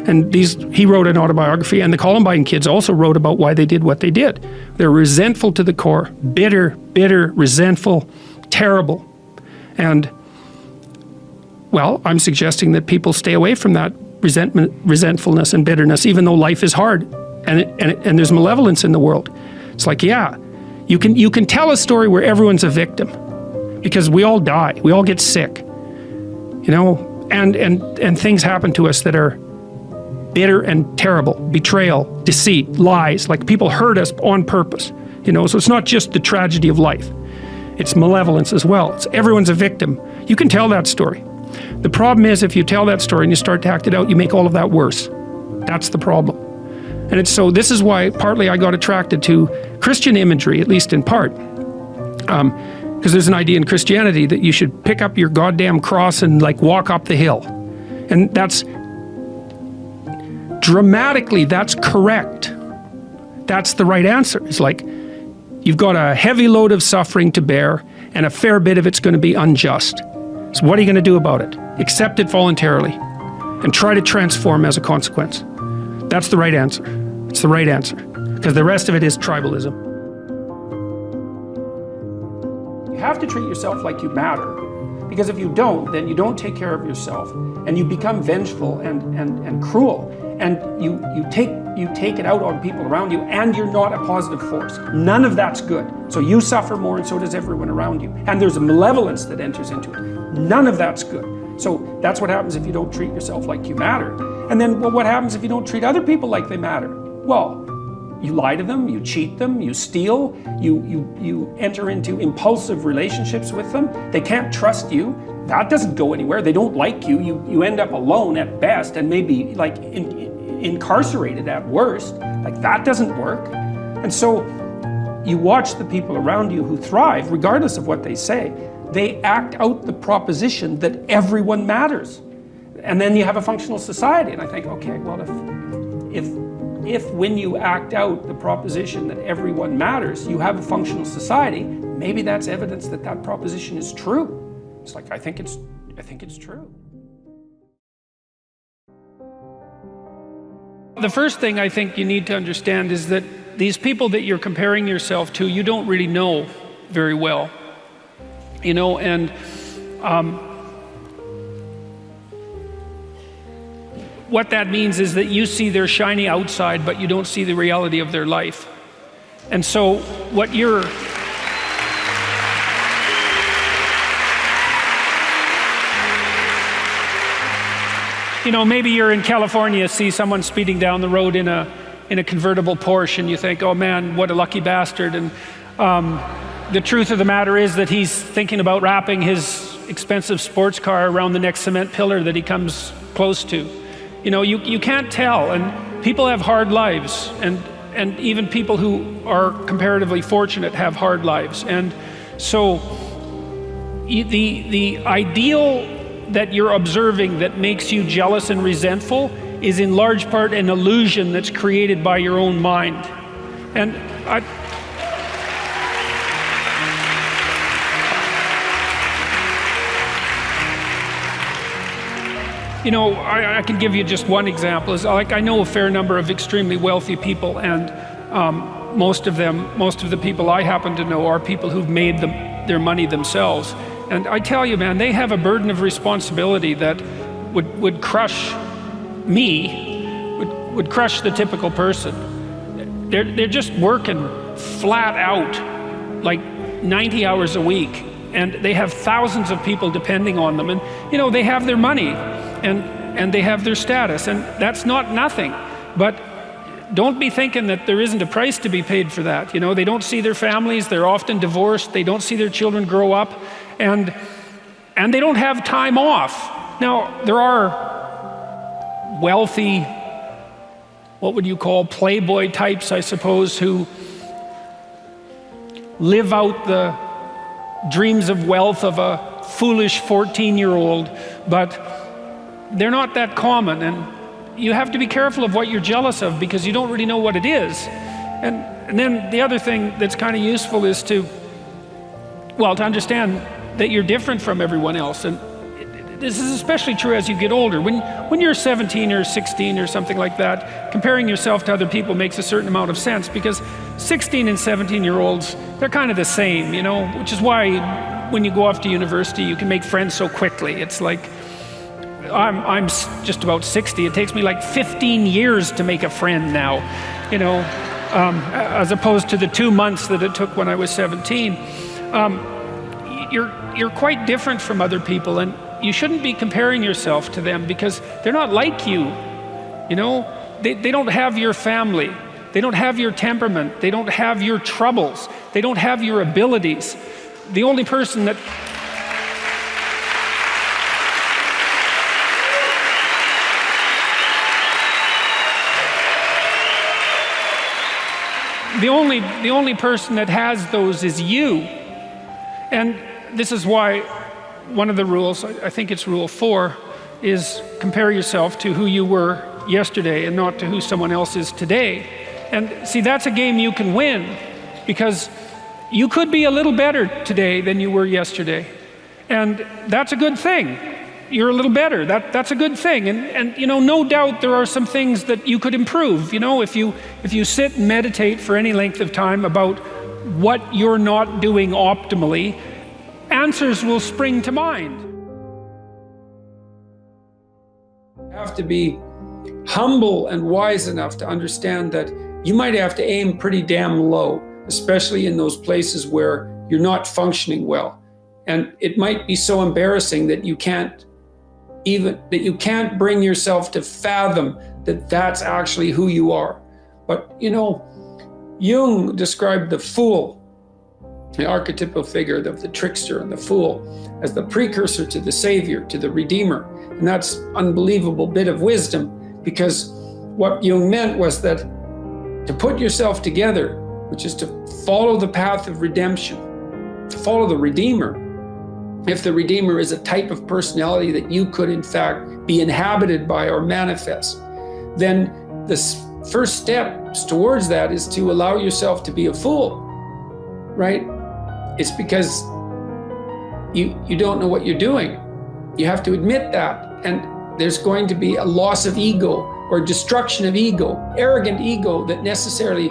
And he wrote an autobiography, and the Columbine kids also wrote about why they did what they did. They're resentful to the core, bitter, resentful, terrible. And, well, I'm suggesting that people stay away from that resentfulness and bitterness, even though life is hard and there's malevolence in the world. It's like, yeah, You can tell a story where everyone's a victim, because we all die, we all get sick, you know, and things happen to us that are bitter and terrible. Betrayal, deceit, lies, like people hurt us on purpose, you know. So it's not just the tragedy of life, it's malevolence as well. It's everyone's a victim. You can tell that story. The problem is, if you tell that story and you start to act it out, you make all of that worse. That's the problem. And it's so, this is why partly I got attracted to Christian imagery, at least in part. Because there's an idea in Christianity that you should pick up your goddamn cross and like walk up the hill. And that's, dramatically, that's correct. That's the right answer. It's like, you've got a heavy load of suffering to bear, and a fair bit of it's going to be unjust. So what are you going to do about it? Accept it voluntarily, and try to transform as a consequence. That's the right answer. It's the right answer. Because the rest of it is tribalism. You have to treat yourself like you matter. Because if you don't, then you don't take care of yourself, and you become vengeful and cruel. And you take it out on people around you, and you're not a positive force. None of that's good. So you suffer more, and so does everyone around you. And there's a malevolence that enters into it. None of that's good. So that's what happens if you don't treat yourself like you matter. And then, well, what happens if you don't treat other people like they matter? Well, you lie to them, you cheat them, you steal, you enter into impulsive relationships with them. They can't trust you. That doesn't go anywhere. They don't like you. You end up alone at best, and maybe like incarcerated at worst. Like, that doesn't work. And so you watch the people around you who thrive, regardless of what they say. They act out the proposition that everyone matters. And then you have a functional society. And I think, okay, well, if when you act out the proposition that everyone matters, you have a functional society, maybe that's evidence that that proposition is true. It's like, I think it's true. The first thing I think you need to understand is that these people that you're comparing yourself to, you don't really know very well. You know, and what that means is that you see their shiny outside, but you don't see the reality of their life. And so what you're... You know, maybe you're in California, see someone speeding down the road in a convertible Porsche, and you think, oh man, what a lucky bastard. And the truth of the matter is that he's thinking about wrapping his expensive sports car around the next cement pillar that he comes close to. You know, you can't tell, and people have hard lives, and even people who are comparatively fortunate have hard lives. And so the ideal that you're observing that makes you jealous and resentful is in large part an illusion that's created by your own mind. And you know, I can give you just one example. Is like, I know a fair number of extremely wealthy people, and most of the people I happen to know are people who've made their money themselves. And I tell you, man, they have a burden of responsibility that would crush me, would crush the typical person. They're just working flat out, like 90 hours a week, and they have thousands of people depending on them. And you know, they have their money, and they have their status, and that's not nothing. But don't be thinking that there isn't a price to be paid for that. You know, they don't see their families, they're often divorced, they don't see their children grow up, and they don't have time off. Now, there are wealthy, what would you call, playboy types, I suppose, who live out the dreams of wealth of a foolish 14-year-old, but they're not that common, and you have to be careful of what you're jealous of, because you don't really know what it is. And then the other thing that's kind of useful is to understand that you're different from everyone else. And this is especially true as you get older. When you're 17 or 16 or something like that, comparing yourself to other people makes a certain amount of sense, because 16 and 17-year-olds, they're kind of the same, you know, which is why when you go off to university, you can make friends so quickly. It's like, I'm just about 60. It takes me like 15 years to make a friend now, you know. as opposed to the 2 months that it took when I was 17. You're quite different from other people, and you shouldn't be comparing yourself to them because they're not like you. You know, they don't have your family. They don't have your temperament. They don't have your troubles. They don't have your abilities. The only person that the only person that has those is you. And this is why one of the rules, I think it's rule 4, is compare yourself to who you were yesterday and not to who someone else is today. And see, that's a game you can win because you could be a little better today than you were yesterday. And that's a good thing. You're a little better. That's a good thing. And you know, no doubt there are some things that you could improve. You know, if you sit and meditate for any length of time about what you're not doing optimally, answers will spring to mind. You have to be humble and wise enough to understand that you might have to aim pretty damn low, especially in those places where you're not functioning well. And it might be so embarrassing that you can't bring yourself to fathom that that's actually who you are. But you know, Jung described the fool, the archetypal figure of the trickster and the fool, as the precursor to the savior, to the redeemer. And that's an unbelievable bit of wisdom, because what Jung meant was that to put yourself together, which is to follow the path of redemption, to follow the redeemer. If the redeemer is a type of personality that you could in fact be inhabited by or manifest, then the first steps towards that is to allow yourself to be a fool, right? It's because you don't know what you're doing. You have to admit that. And there's going to be a loss of ego or destruction of ego, arrogant ego that necessarily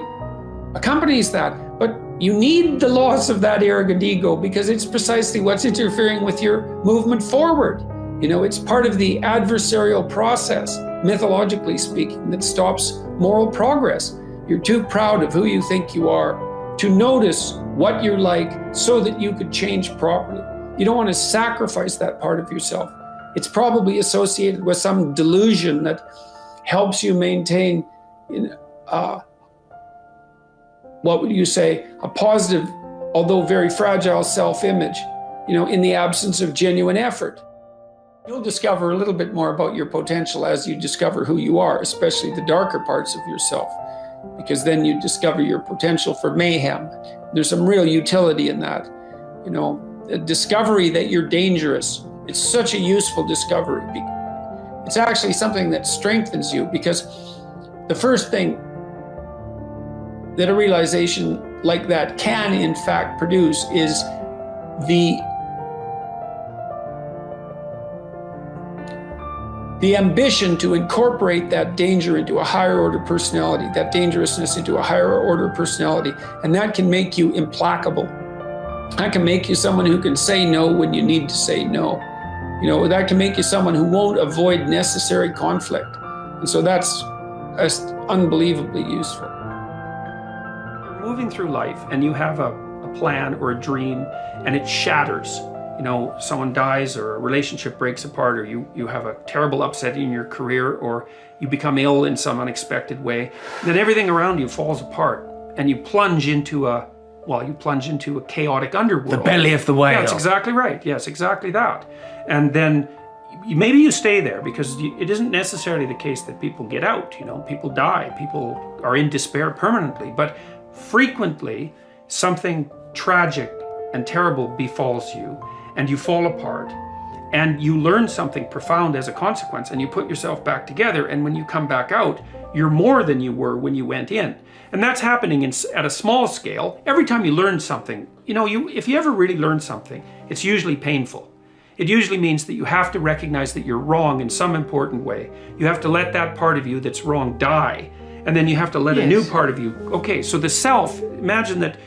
accompanies that. But you need the loss of that arrogant ego because it's precisely what's interfering with your movement forward. You know, it's part of the adversarial process, mythologically speaking, that stops moral progress. You're too proud of who you think you are to notice what you're like so that you could change properly. You don't want to sacrifice that part of yourself. It's probably associated with some delusion that helps you maintain, what would you say, a positive, although very fragile self-image, you know, in the absence of genuine effort. You'll discover a little bit more about your potential as you discover who you are, especially the darker parts of yourself, because then you discover your potential for mayhem. There's some real utility in that, you know, a discovery that you're dangerous. It's such a useful discovery. It's actually something that strengthens you, because the first thing that a realization like that can in fact produce is the ambition to incorporate that danger into a higher order personality, that dangerousness into a higher order personality. And that can make you implacable. That can make you someone who can say no when you need to say no. You know, that can make you someone who won't avoid necessary conflict. And so that's unbelievably useful. You're moving through life and you have a plan or a dream and it shatters. You know, someone dies or a relationship breaks apart, or you have a terrible upset in your career, or you become ill in some unexpected way. Then everything around you falls apart and you plunge into a chaotic underworld. The belly of the whale. Yeah, that's exactly right. Yes, exactly that. And then maybe you stay there, because it isn't necessarily the case that people get out. You know, people die, people are in despair permanently, but frequently something tragic and terrible befalls you, and you fall apart, and you learn something profound as a consequence, and you put yourself back together, and when you come back out, you're more than you were when you went in. And that's happening at a small scale. Every time you learn something, you know, if you ever really learn something, it's usually painful. It usually means that you have to recognize that you're wrong in some important way. You have to let that part of you that's wrong die, and then you have to let a new part of you. Okay, so the self, imagine that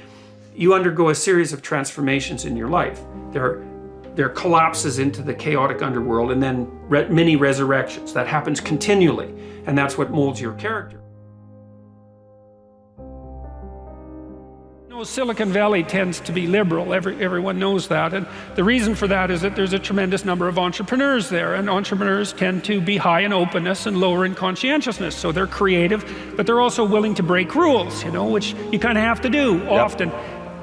you undergo a series of transformations in your life. There are collapses into the chaotic underworld, and then mini resurrections. That happens continually, and that's what molds your character. No, Silicon Valley tends to be liberal. Everyone knows that. And the reason for that is that there's a tremendous number of entrepreneurs there. And entrepreneurs tend to be high in openness and lower in conscientiousness. So they're creative, but they're also willing to break rules, you know, which you kind of have to do often.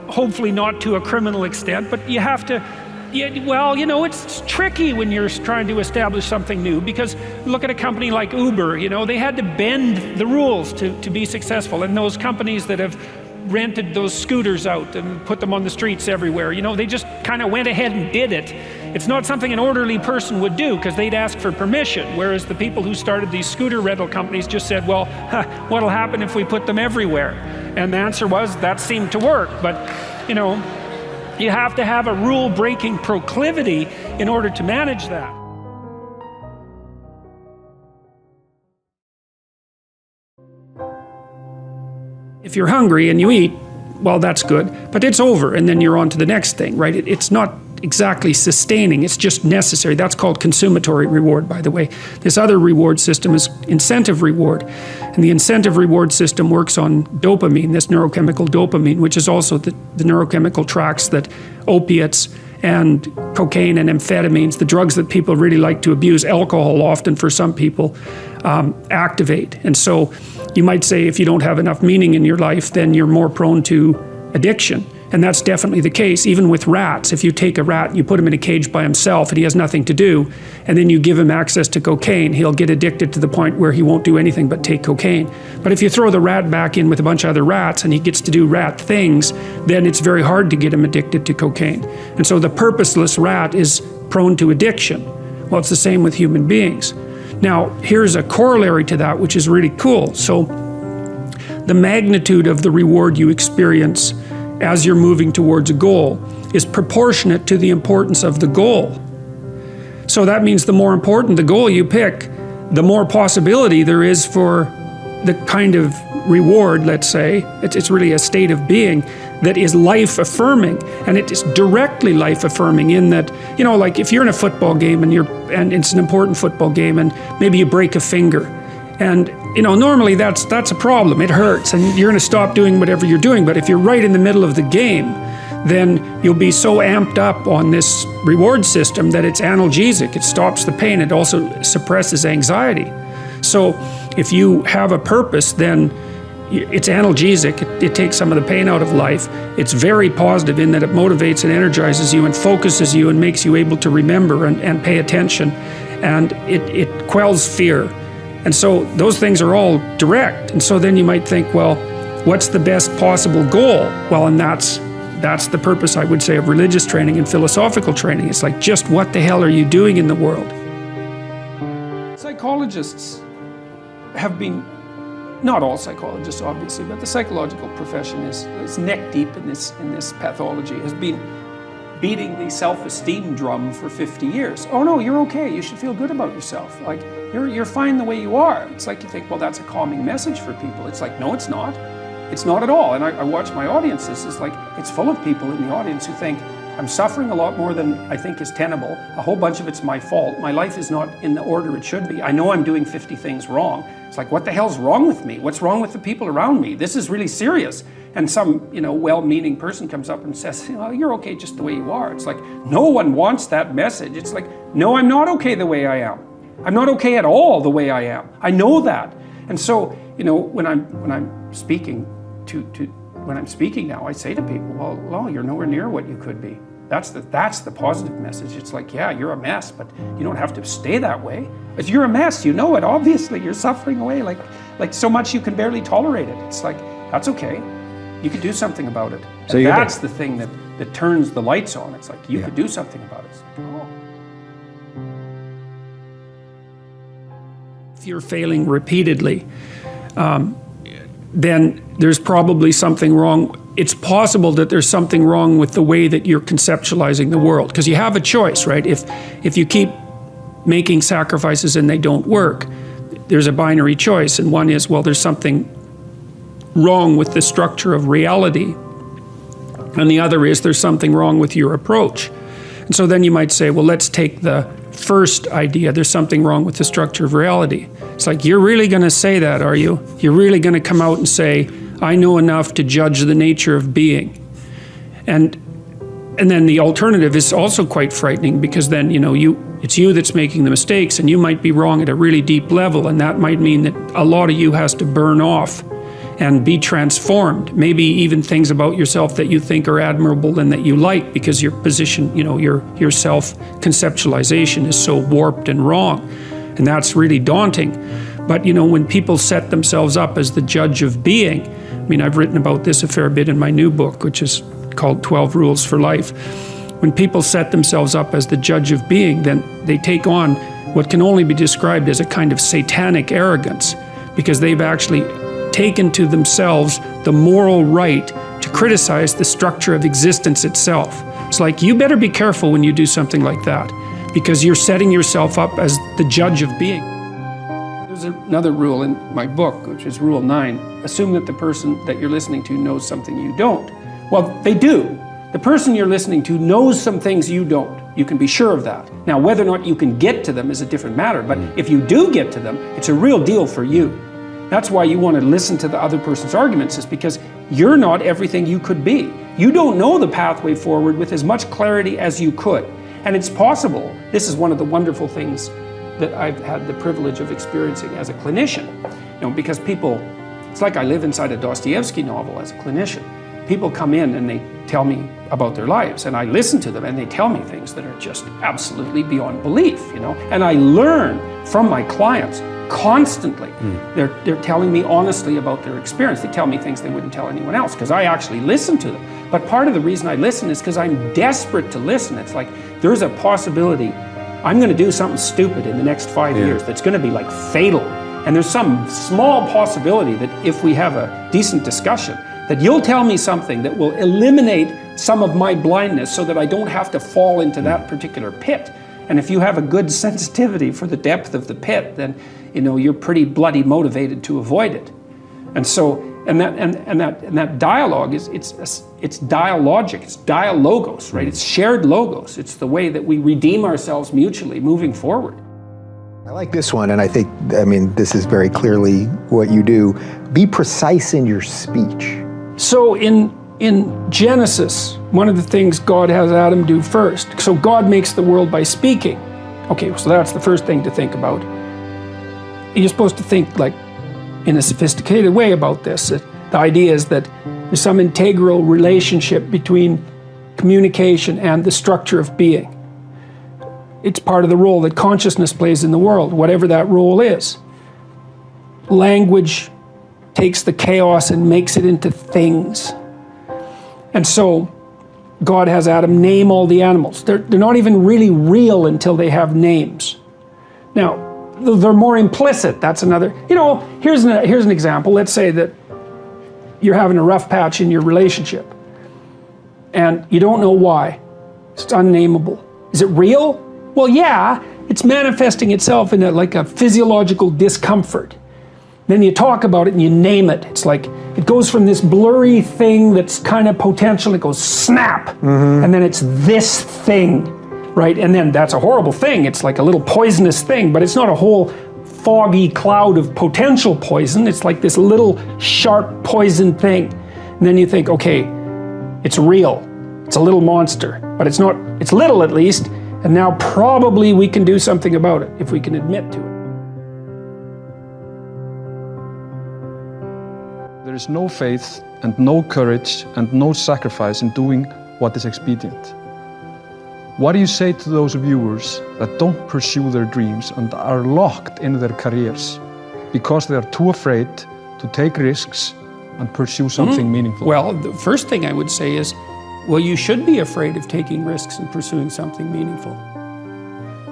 Hopefully not to a criminal extent, but you have to. Well, you know, it's tricky when you're trying to establish something new, because look at a company like Uber, you know, they had to bend the rules to be successful. And those companies that have rented those scooters out and put them on the streets everywhere, you know, they just kind of went ahead and did it. It's not something an orderly person would do, because they'd ask for permission, whereas the people who started these scooter rental companies just said, well, what'll happen if we put them everywhere? And the answer was, that seemed to work. But, you know, you have to have a rule-breaking proclivity in order to manage that. If you're hungry and you eat, well, that's good, but it's over, and then you're on to the next thing, right? It's not exactly sustaining, it's just necessary. That's called consumatory reward, by the way. This other reward system is incentive reward, and the incentive reward system works on dopamine, this neurochemical dopamine, which is also the neurochemical tracks that opiates and cocaine and amphetamines, the drugs that people really like to abuse, alcohol often for some people, activate. And so you might say if you don't have enough meaning in your life, then you're more prone to addiction. And that's definitely the case, even with rats. If you take a rat and you put him in a cage by himself and he has nothing to do, and then you give him access to cocaine, he'll get addicted to the point where he won't do anything but take cocaine. But if you throw the rat back in with a bunch of other rats and he gets to do rat things, then it's very hard to get him addicted to cocaine. And so the purposeless rat is prone to addiction. Well, it's the same with human beings. Now, here's a corollary to that, which is really cool. So the magnitude of the reward you experience as you're moving towards a goal is proportionate to the importance of the goal. So that means the more important the goal you pick, the more possibility there is for the kind of reward, let's say, it's really a state of being that is life-affirming, and it is directly life-affirming in that, you know, like if you're in a football game and it's an important football game and maybe you break a finger, and you know, normally that's a problem. It hurts and you're going to stop doing whatever you're doing. But if you're right in the middle of the game, then you'll be so amped up on this reward system that it's analgesic. It stops the pain. It also suppresses anxiety. So if you have a purpose, then it's analgesic. It takes some of the pain out of life. It's very positive in that it motivates and energizes you and focuses you and makes you able to remember and pay attention. And it quells fear. And so those things are all direct. And so then you might think, well, what's the best possible goal? Well, and that's the purpose, I would say, of religious training and philosophical training. It's like, just what the hell are you doing in the world? Psychologists have been, not all psychologists obviously, but the psychological profession is neck deep in this pathology, has been beating the self-esteem drum for 50 years. Oh no, you're okay, you should feel good about yourself. Like, you're fine the way you are. It's like you think, well, that's a calming message for people. It's like, no, it's not. It's not at all. And I watch my audiences, it's like, it's full of people in the audience who think, I'm suffering a lot more than I think is tenable. A whole bunch of it's my fault. My life is not in the order it should be. I know I'm doing 50 things wrong. It's like, what the hell's wrong with me? What's wrong with the people around me? This is really serious. And some, you know, well-meaning person comes up and says, oh, you're okay just the way you are. It's like, no one wants that message. It's like, no, I'm not okay the way I am. I'm not okay at all the way I am. I know that. And so, you know, when I'm speaking when I'm speaking now, I say to people, well, you're nowhere near what you could be. That's the positive message. It's like, yeah, you're a mess, but you don't have to stay that way. If you're a mess, you know it, obviously. You're suffering away like so much you can barely tolerate it. It's like, that's okay. You could do something about it. So that's the thing that turns the lights on. It's like, you could do something about it. It's like, oh. If you're failing repeatedly, then there's probably something wrong. It's possible that there's something wrong with the way that you're conceptualizing the world, because you have a choice, right? If you keep making sacrifices and they don't work, there's a binary choice, and one is, well, there's something wrong with the structure of reality, and the other is there's something wrong with your approach. And so then you might say, well, let's take the first idea, there's something wrong with the structure of reality. It's like, you're really going to say that, are you? You're really going to come out and say, I know enough to judge the nature of being. And then the alternative is also quite frightening, because then, it's you that's making the mistakes, and you might be wrong at a really deep level, and that might mean that a lot of you has to burn off and be transformed. Maybe even things about yourself that you think are admirable and that you like, because your position, your self-conceptualization is so warped and wrong. And that's really daunting. But when people set themselves up as the judge of being, I've written about this a fair bit in my new book, which is called 12 Rules for Life. When people set themselves up as the judge of being, then they take on what can only be described as a kind of satanic arrogance, because they've actually taken to themselves the moral right to criticize the structure of existence itself. It's like, you better be careful when you do something like that, because you're setting yourself up as the judge of being. There's another rule in my book, which is Rule 9. Assume that the person that you're listening to knows something you don't. Well, they do. The person you're listening to knows some things you don't. You can be sure of that. Now, whether or not you can get to them is a different matter, but if you do get to them, it's a real deal for you. That's why you want to listen to the other person's arguments, is because you're not everything you could be. You don't know the pathway forward with as much clarity as you could. And it's possible. This is one of the wonderful things that I've had the privilege of experiencing as a clinician. Because people, it's like I live inside a Dostoevsky novel as a clinician. People come in and they tell me about their lives, and I listen to them, and they tell me things that are just absolutely beyond belief, And I learn from my clients constantly. They're telling me honestly about their experience. They tell me things they wouldn't tell anyone else, because I actually listen to them. But part of the reason I listen is because I'm desperate to listen. It's like, there's a possibility I'm going to do something stupid in the next 5 years that's going to be like fatal. And there's some small possibility that if we have a decent discussion, that you'll tell me something that will eliminate some of my blindness, so that I don't have to fall into that particular pit. And if you have a good sensitivity for the depth of the pit, then you're pretty bloody motivated to avoid it. And so, and that dialogue is it's dialogic, it's dialogos, right? It's shared logos. It's the way that we redeem ourselves mutually moving forward. I like this one, and I think, this is very clearly what you do. Be precise in your speech. So in Genesis, one of the things God has Adam do first. So God makes the world by speaking. Okay, so that's the first thing to think about. You're supposed to think like in a sophisticated way about this. The idea is that there's some integral relationship between communication and the structure of being. It's part of the role that consciousness plays in the world, whatever that role is. Language takes the chaos and makes it into things. And so God has Adam name all the animals. They're not even really real until they have names. Now, they're more implicit. That's another, here's an example. Let's say that you're having a rough patch in your relationship and you don't know why. It's unnameable. Is it real? Well, yeah, it's manifesting itself in a physiological discomfort. Then you talk about it and you name it. It's like, it goes from this blurry thing that's kind of potential, it goes snap, and then it's this thing, right? And then that's a horrible thing. It's like a little poisonous thing, but it's not a whole foggy cloud of potential poison. It's like this little sharp poison thing. And then you think, okay, it's real. It's a little monster, but it's not, it's little at least, and now probably we can do something about it if we can admit to it. There is no faith and no courage and no sacrifice in doing what is expedient. What do you say to those viewers that don't pursue their dreams and are locked in their careers because they are too afraid to take risks and pursue something meaningful? Well, the first thing I would say is, well, you should be afraid of taking risks and pursuing something meaningful.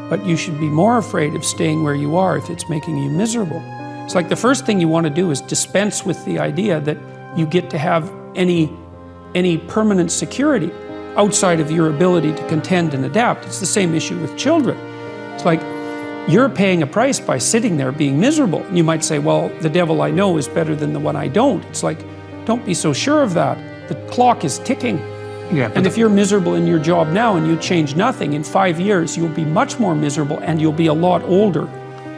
But you should be more afraid of staying where you are if it's making you miserable. It's like the first thing you want to do is dispense with the idea that you get to have any permanent security outside of your ability to contend and adapt. It's the same issue with children. It's like you're paying a price by sitting there being miserable. And you might say, well, the devil I know is better than the one I don't. It's like, don't be so sure of that. The clock is ticking. Yeah, and if you're miserable in your job now and you change nothing, in 5 years you'll be much more miserable and you'll be a lot older.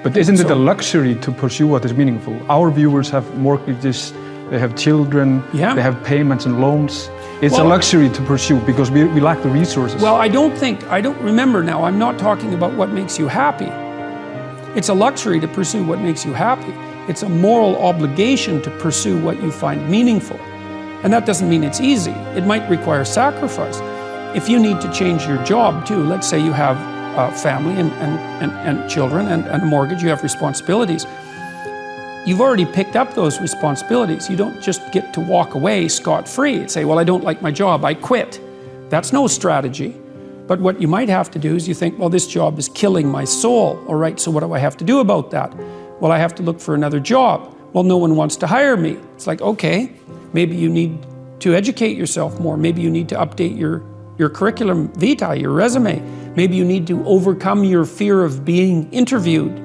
But isn't it a luxury to pursue what is meaningful? Our viewers have mortgages, they have children, Yeah. they have payments and loans. It's Well- a luxury to pursue because we lack the resources. Well, I don't remember now, I'm not talking about what makes you happy. It's a luxury to pursue what makes you happy. It's a moral obligation to pursue what you find meaningful. And that doesn't mean it's easy. It might require sacrifice. If you need to change your job too, let's say you have a family and children and a mortgage, you have responsibilities. You've already picked up those responsibilities. You don't just get to walk away scot-free and say, well, I don't like my job, I quit. That's no strategy. But what you might have to do is you think, well, this job is killing my soul. All right, so what do I have to do about that? Well, I have to look for another job. Well, no one wants to hire me. It's like, okay, maybe you need to educate yourself more. Maybe you need to update your curriculum vitae, your resume. Maybe you need to overcome your fear of being interviewed.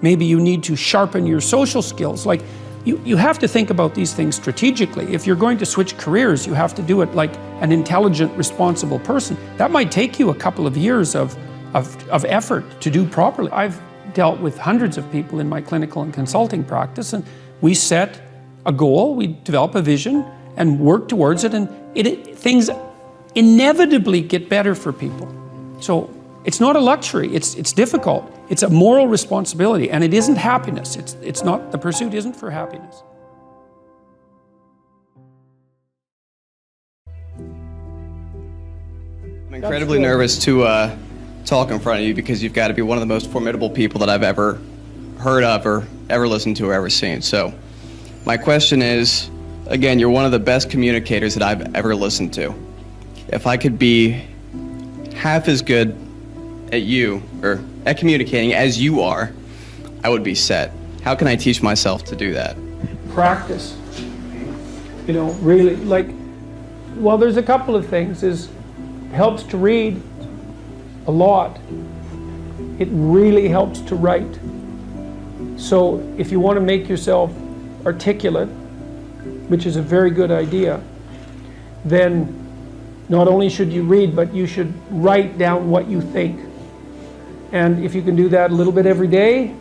Maybe you need to sharpen your social skills. Like, you have to think about these things strategically. If you're going to switch careers, you have to do it like an intelligent, responsible person. That might take you a couple of years of effort to do properly. I've dealt with hundreds of people in my clinical and consulting practice, and we set a goal, we develop a vision, and work towards it, and things inevitably get better for people. So it's not a luxury, it's difficult. It's a moral responsibility, and it isn't happiness. It's not, the pursuit isn't for happiness. I'm incredibly nervous to talk in front of you because you've got to be one of the most formidable people that I've ever heard of or ever listened to or ever seen. So my question is, again, you're one of the best communicators that I've ever listened to. If I could be half as good at you or at communicating as you are, I would be set. How can I teach myself to do that? Practice. You know, really, like, well, there's a couple of things. It helps to read a lot. It really helps to write. So if you want to make yourself articulate, which is a very good idea, then not only should you read, but you should write down what you think. And if you can do that a little bit every day,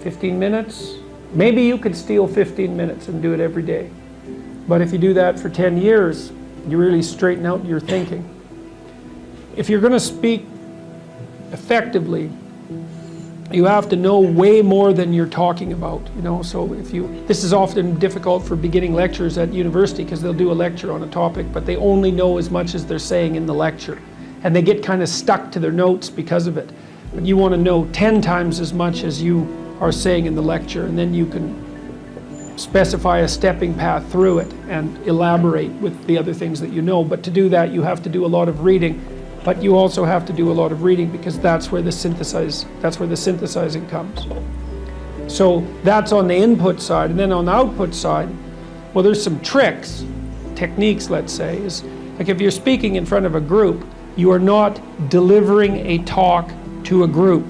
15 minutes, maybe you could steal 15 minutes and do it every day. But if you do that for 10 years, you really straighten out your thinking. If you're going to speak effectively, you have to know way more than you're talking about, you know. So this is often difficult for beginning lecturers at university because they'll do a lecture on a topic, but they only know as much as they're saying in the lecture. And they get kind of stuck to their notes because of it. But you want to know 10 times as much as you are saying in the lecture, and then you can specify a stepping path through it and elaborate with the other things that you know. But to do that, you have to do a lot of reading. But you also have to do a lot of reading because that's where the synthesizing comes. So that's on the input side. And then on the output side, well, there's some techniques, let's say, is like if you're speaking in front of a group, you are not delivering a talk to a group.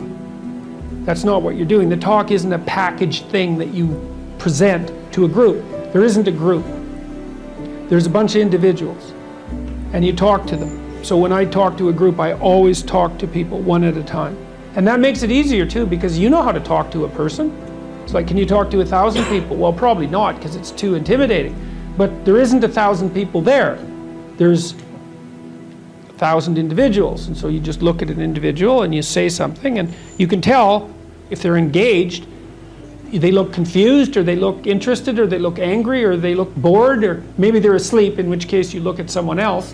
That's not what you're doing. The talk isn't a packaged thing that you present to a group. There isn't a group. There's a bunch of individuals, and you talk to them. So when I talk to a group, I always talk to people one at a time. And that makes it easier too, because you know how to talk to a person. It's like, can you talk to 1,000 people? Well, probably not, because it's too intimidating. But there isn't 1,000 people there. There's 1,000 individuals. And so you just look at an individual and you say something, and you can tell if they're engaged. They look confused, or they look interested, or they look angry, or they look bored, or maybe they're asleep, in which case you look at someone else.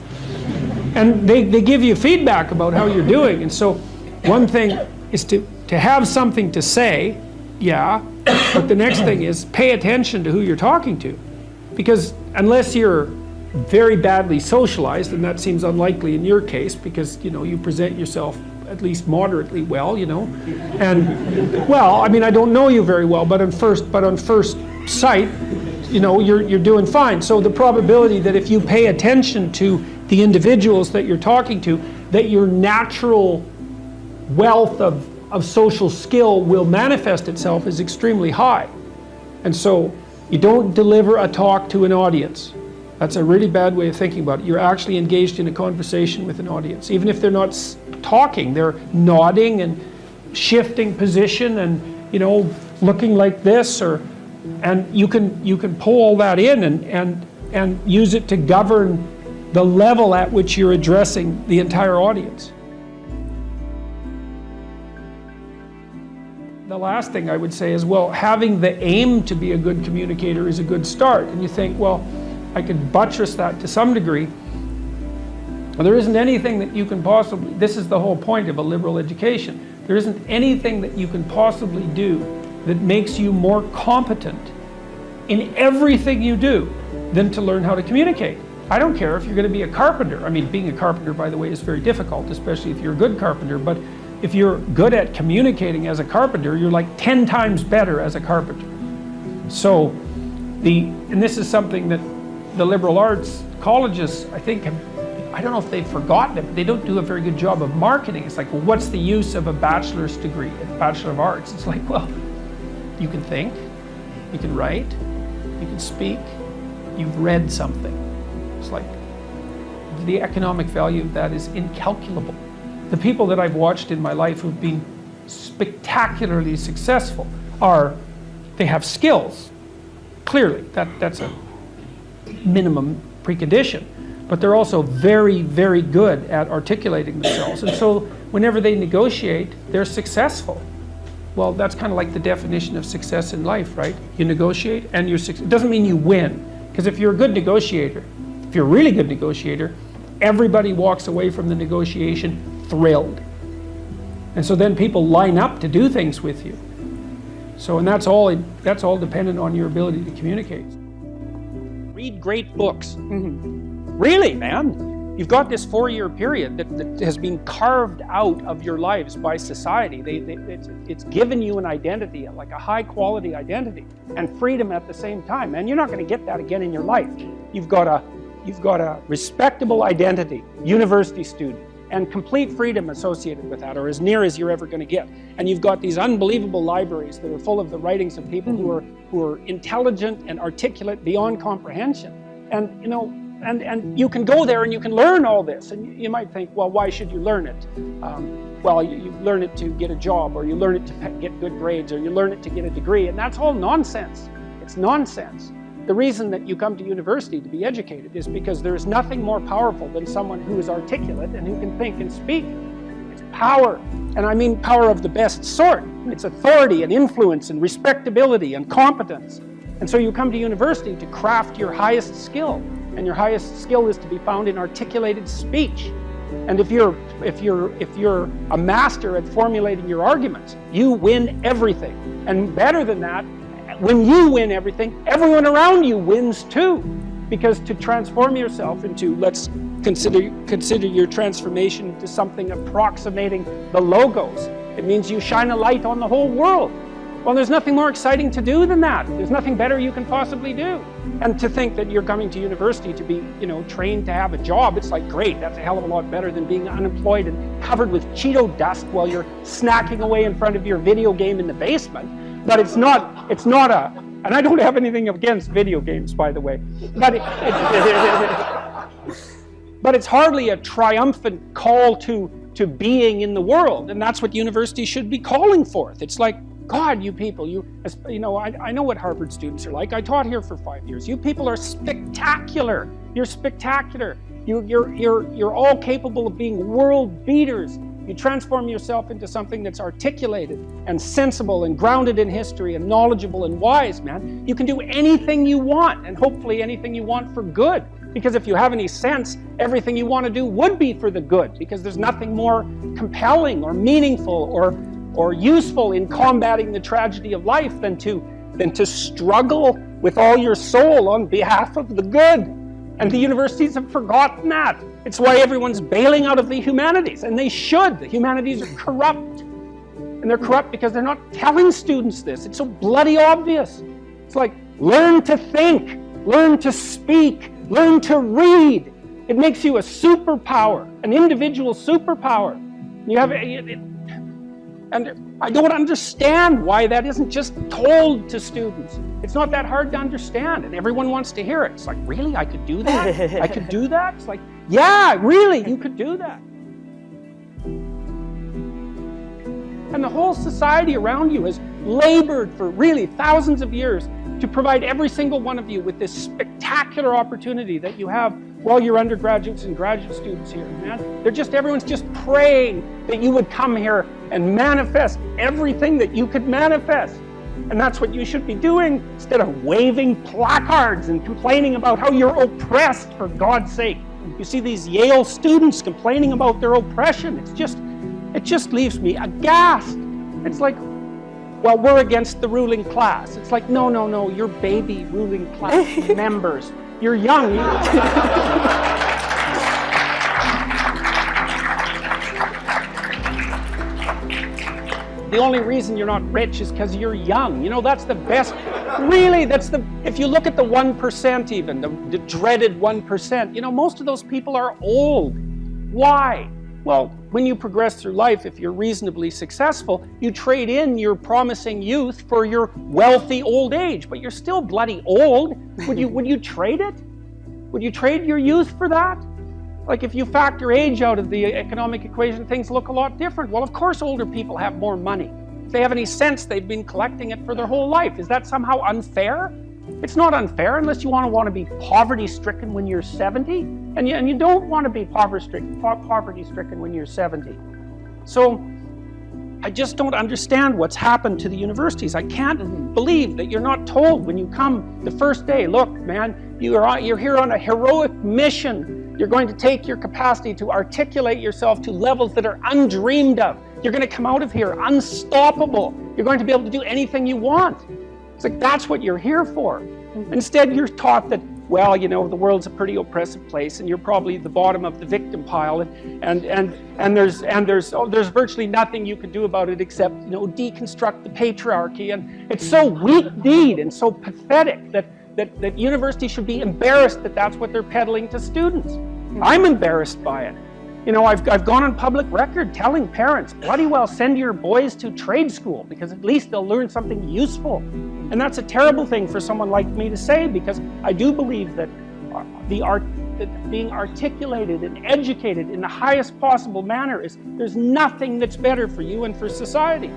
And they give you feedback about how you're doing. And so one thing is to have something to say, yeah, but the next thing is pay attention to who you're talking to. Because unless you're very badly socialized, and that seems unlikely in your case, because you present yourself at least moderately well, and well, I mean, I don't know you very well, but on first sight, you're doing fine. So the probability that if you pay attention to the individuals that you're talking to, that your natural wealth of social skill will manifest itself is extremely high. And so you don't deliver a talk to an audience. That's a really bad way of thinking about it. You're actually engaged in a conversation with an audience. Even if they're not talking, they're nodding and shifting position and, looking like this or And you can pull all that in and use it to govern the level at which you're addressing the entire audience. The last thing I would say is, well, having the aim to be a good communicator is a good start. And you think, well, I could buttress that to some degree. Well, there isn't anything that you can possibly, this is the whole point of a liberal education, there isn't anything that you can possibly do that makes you more competent in everything you do than to learn how to communicate. I don't care if you're going to be a carpenter. I mean, being a carpenter, by the way, is very difficult, especially if you're a good carpenter. But if you're good at communicating as a carpenter, you're like 10 times better as a carpenter. So, and this is something that the liberal arts colleges, I think, I don't know if they've forgotten it, but they don't do a very good job of marketing. It's like, well, what's the use of a bachelor's degree, a Bachelor of Arts? It's like, well, you can think, you can write, you can speak, you've read something. It's like, the economic value of that is incalculable. The people that I've watched in my life who've been spectacularly successful they have skills. Clearly, that's a minimum precondition. But they're also very, very good at articulating themselves. And so whenever they negotiate, they're successful. Well, that's kind of like the definition of success in life, right? You negotiate and you're successful. It doesn't mean you win. Because if you're a good negotiator, if you're a really good negotiator, everybody walks away from the negotiation thrilled. And so then people line up to do things with you. So, and that's all dependent on your ability to communicate. Read great books. Really, man. You've got this 4-year period that has been carved out of your lives by society. It's given you an identity, like a high quality identity, and freedom at the same time. And you're not going to get that again in your life. You've got a respectable identity, university student, and complete freedom associated with that, or as near as you're ever going to get. And you've got these unbelievable libraries that are full of the writings of people who are intelligent and articulate beyond comprehension. And, you know, and you can go there and you can learn all this. And you might think, well, why should you learn it? Well, you learn it to get a job, or you learn it to get good grades, or you learn it to get a degree. And that's all nonsense. It's nonsense. The reason that you come to university to be educated is because there is nothing more powerful than someone who is articulate and who can think and speak. It's power. And I mean power of the best sort. It's authority and influence and respectability and competence. And so you come to university to craft your highest skill. And your highest skill is to be found in articulated speech. And if you're a master at formulating your arguments, you win everything. And better than that, when you win everything, everyone around you wins too. Because to transform yourself into, let's consider your transformation into something approximating the logos. It means you shine a light on the whole world. Well, there's nothing more exciting to do than that. There's nothing better you can possibly do. And to think that you're coming to university to be, trained to have a job, it's like, great, that's a hell of a lot better than being unemployed and covered with Cheeto dust while you're snacking away in front of your video game in the basement. But it's not and I don't have anything against video games, by the way, but but it's hardly a triumphant call to being in the world, and that's what university should be calling forth. It's like, God, you people, I know what Harvard students are like. I taught here for 5 years. You people are spectacular. You're spectacular. You're all capable of being world beaters. You transform yourself into something that's articulated and sensible and grounded in history and knowledgeable and wise, man. You can do anything you want, and hopefully anything you want for good. Because if you have any sense, everything you want to do would be for the good, because there's nothing more compelling or meaningful or useful in combating the tragedy of life than to struggle with all your soul on behalf of the good. And the universities have forgotten that. It's why everyone's bailing out of the humanities, and they should. The humanities are corrupt. And they're corrupt because they're not telling students this. It's so bloody obvious. It's like, learn to think, learn to speak, learn to read. It makes you a superpower, an individual superpower. You have and I don't understand why that isn't just told to students. It's not that hard to understand, and everyone wants to hear it. It's like, really, I could do that? I could do that? It's like, yeah, really, you could do that. And the whole society around you has labored for really thousands of years to provide every single one of you with this spectacular opportunity that you have while you're undergraduates and graduate students here, man. Everyone's just praying that you would come here and manifest everything that you could manifest. And that's what you should be doing instead of waving placards and complaining about how you're oppressed, for God's sake. You see these Yale students complaining about their oppression. It just leaves me aghast. It's like, well, we're against the ruling class. It's like, no, you're baby ruling class members. You're young. The only reason you're not rich is because you're young. You know, that's the best. Really, if you look at the 1% even, the dreaded 1%, you know, most of those people are old. Why? Well, when you progress through life, if you're reasonably successful, you trade in your promising youth for your wealthy old age, but you're still bloody old. Would you trade it? Would you trade your youth for that? Like, if you factor age out of the economic equation, things look a lot different. Well, of course older people have more money. If they have any sense, they've been collecting it for their whole life. Is that somehow unfair? It's not unfair unless you want to be poverty-stricken when you're 70, and you don't want to be poverty-stricken when you're 70. So I just don't understand what's happened to the universities. I can't believe that you're not told when you come the first day, look, man, you're here on a heroic mission. You're going to take your capacity to articulate yourself to levels that are undreamed of. You're going to come out of here unstoppable. You're going to be able to do anything you want. It's like, that's what you're here for. Instead, you're taught that, well, you know, the world's a pretty oppressive place, and you're probably the bottom of the victim pile, and there's virtually nothing you can do about it except, you know, deconstruct the patriarchy. And it's so weak-kneed and so pathetic that universities should be embarrassed that that's what they're peddling to students. I'm embarrassed by it. You know, I've gone on public record telling parents, bloody well send your boys to trade school, because at least they'll learn something useful. And that's a terrible thing for someone like me to say, because I do believe that that being articulated and educated in the highest possible manner there's nothing that's better for you and for society.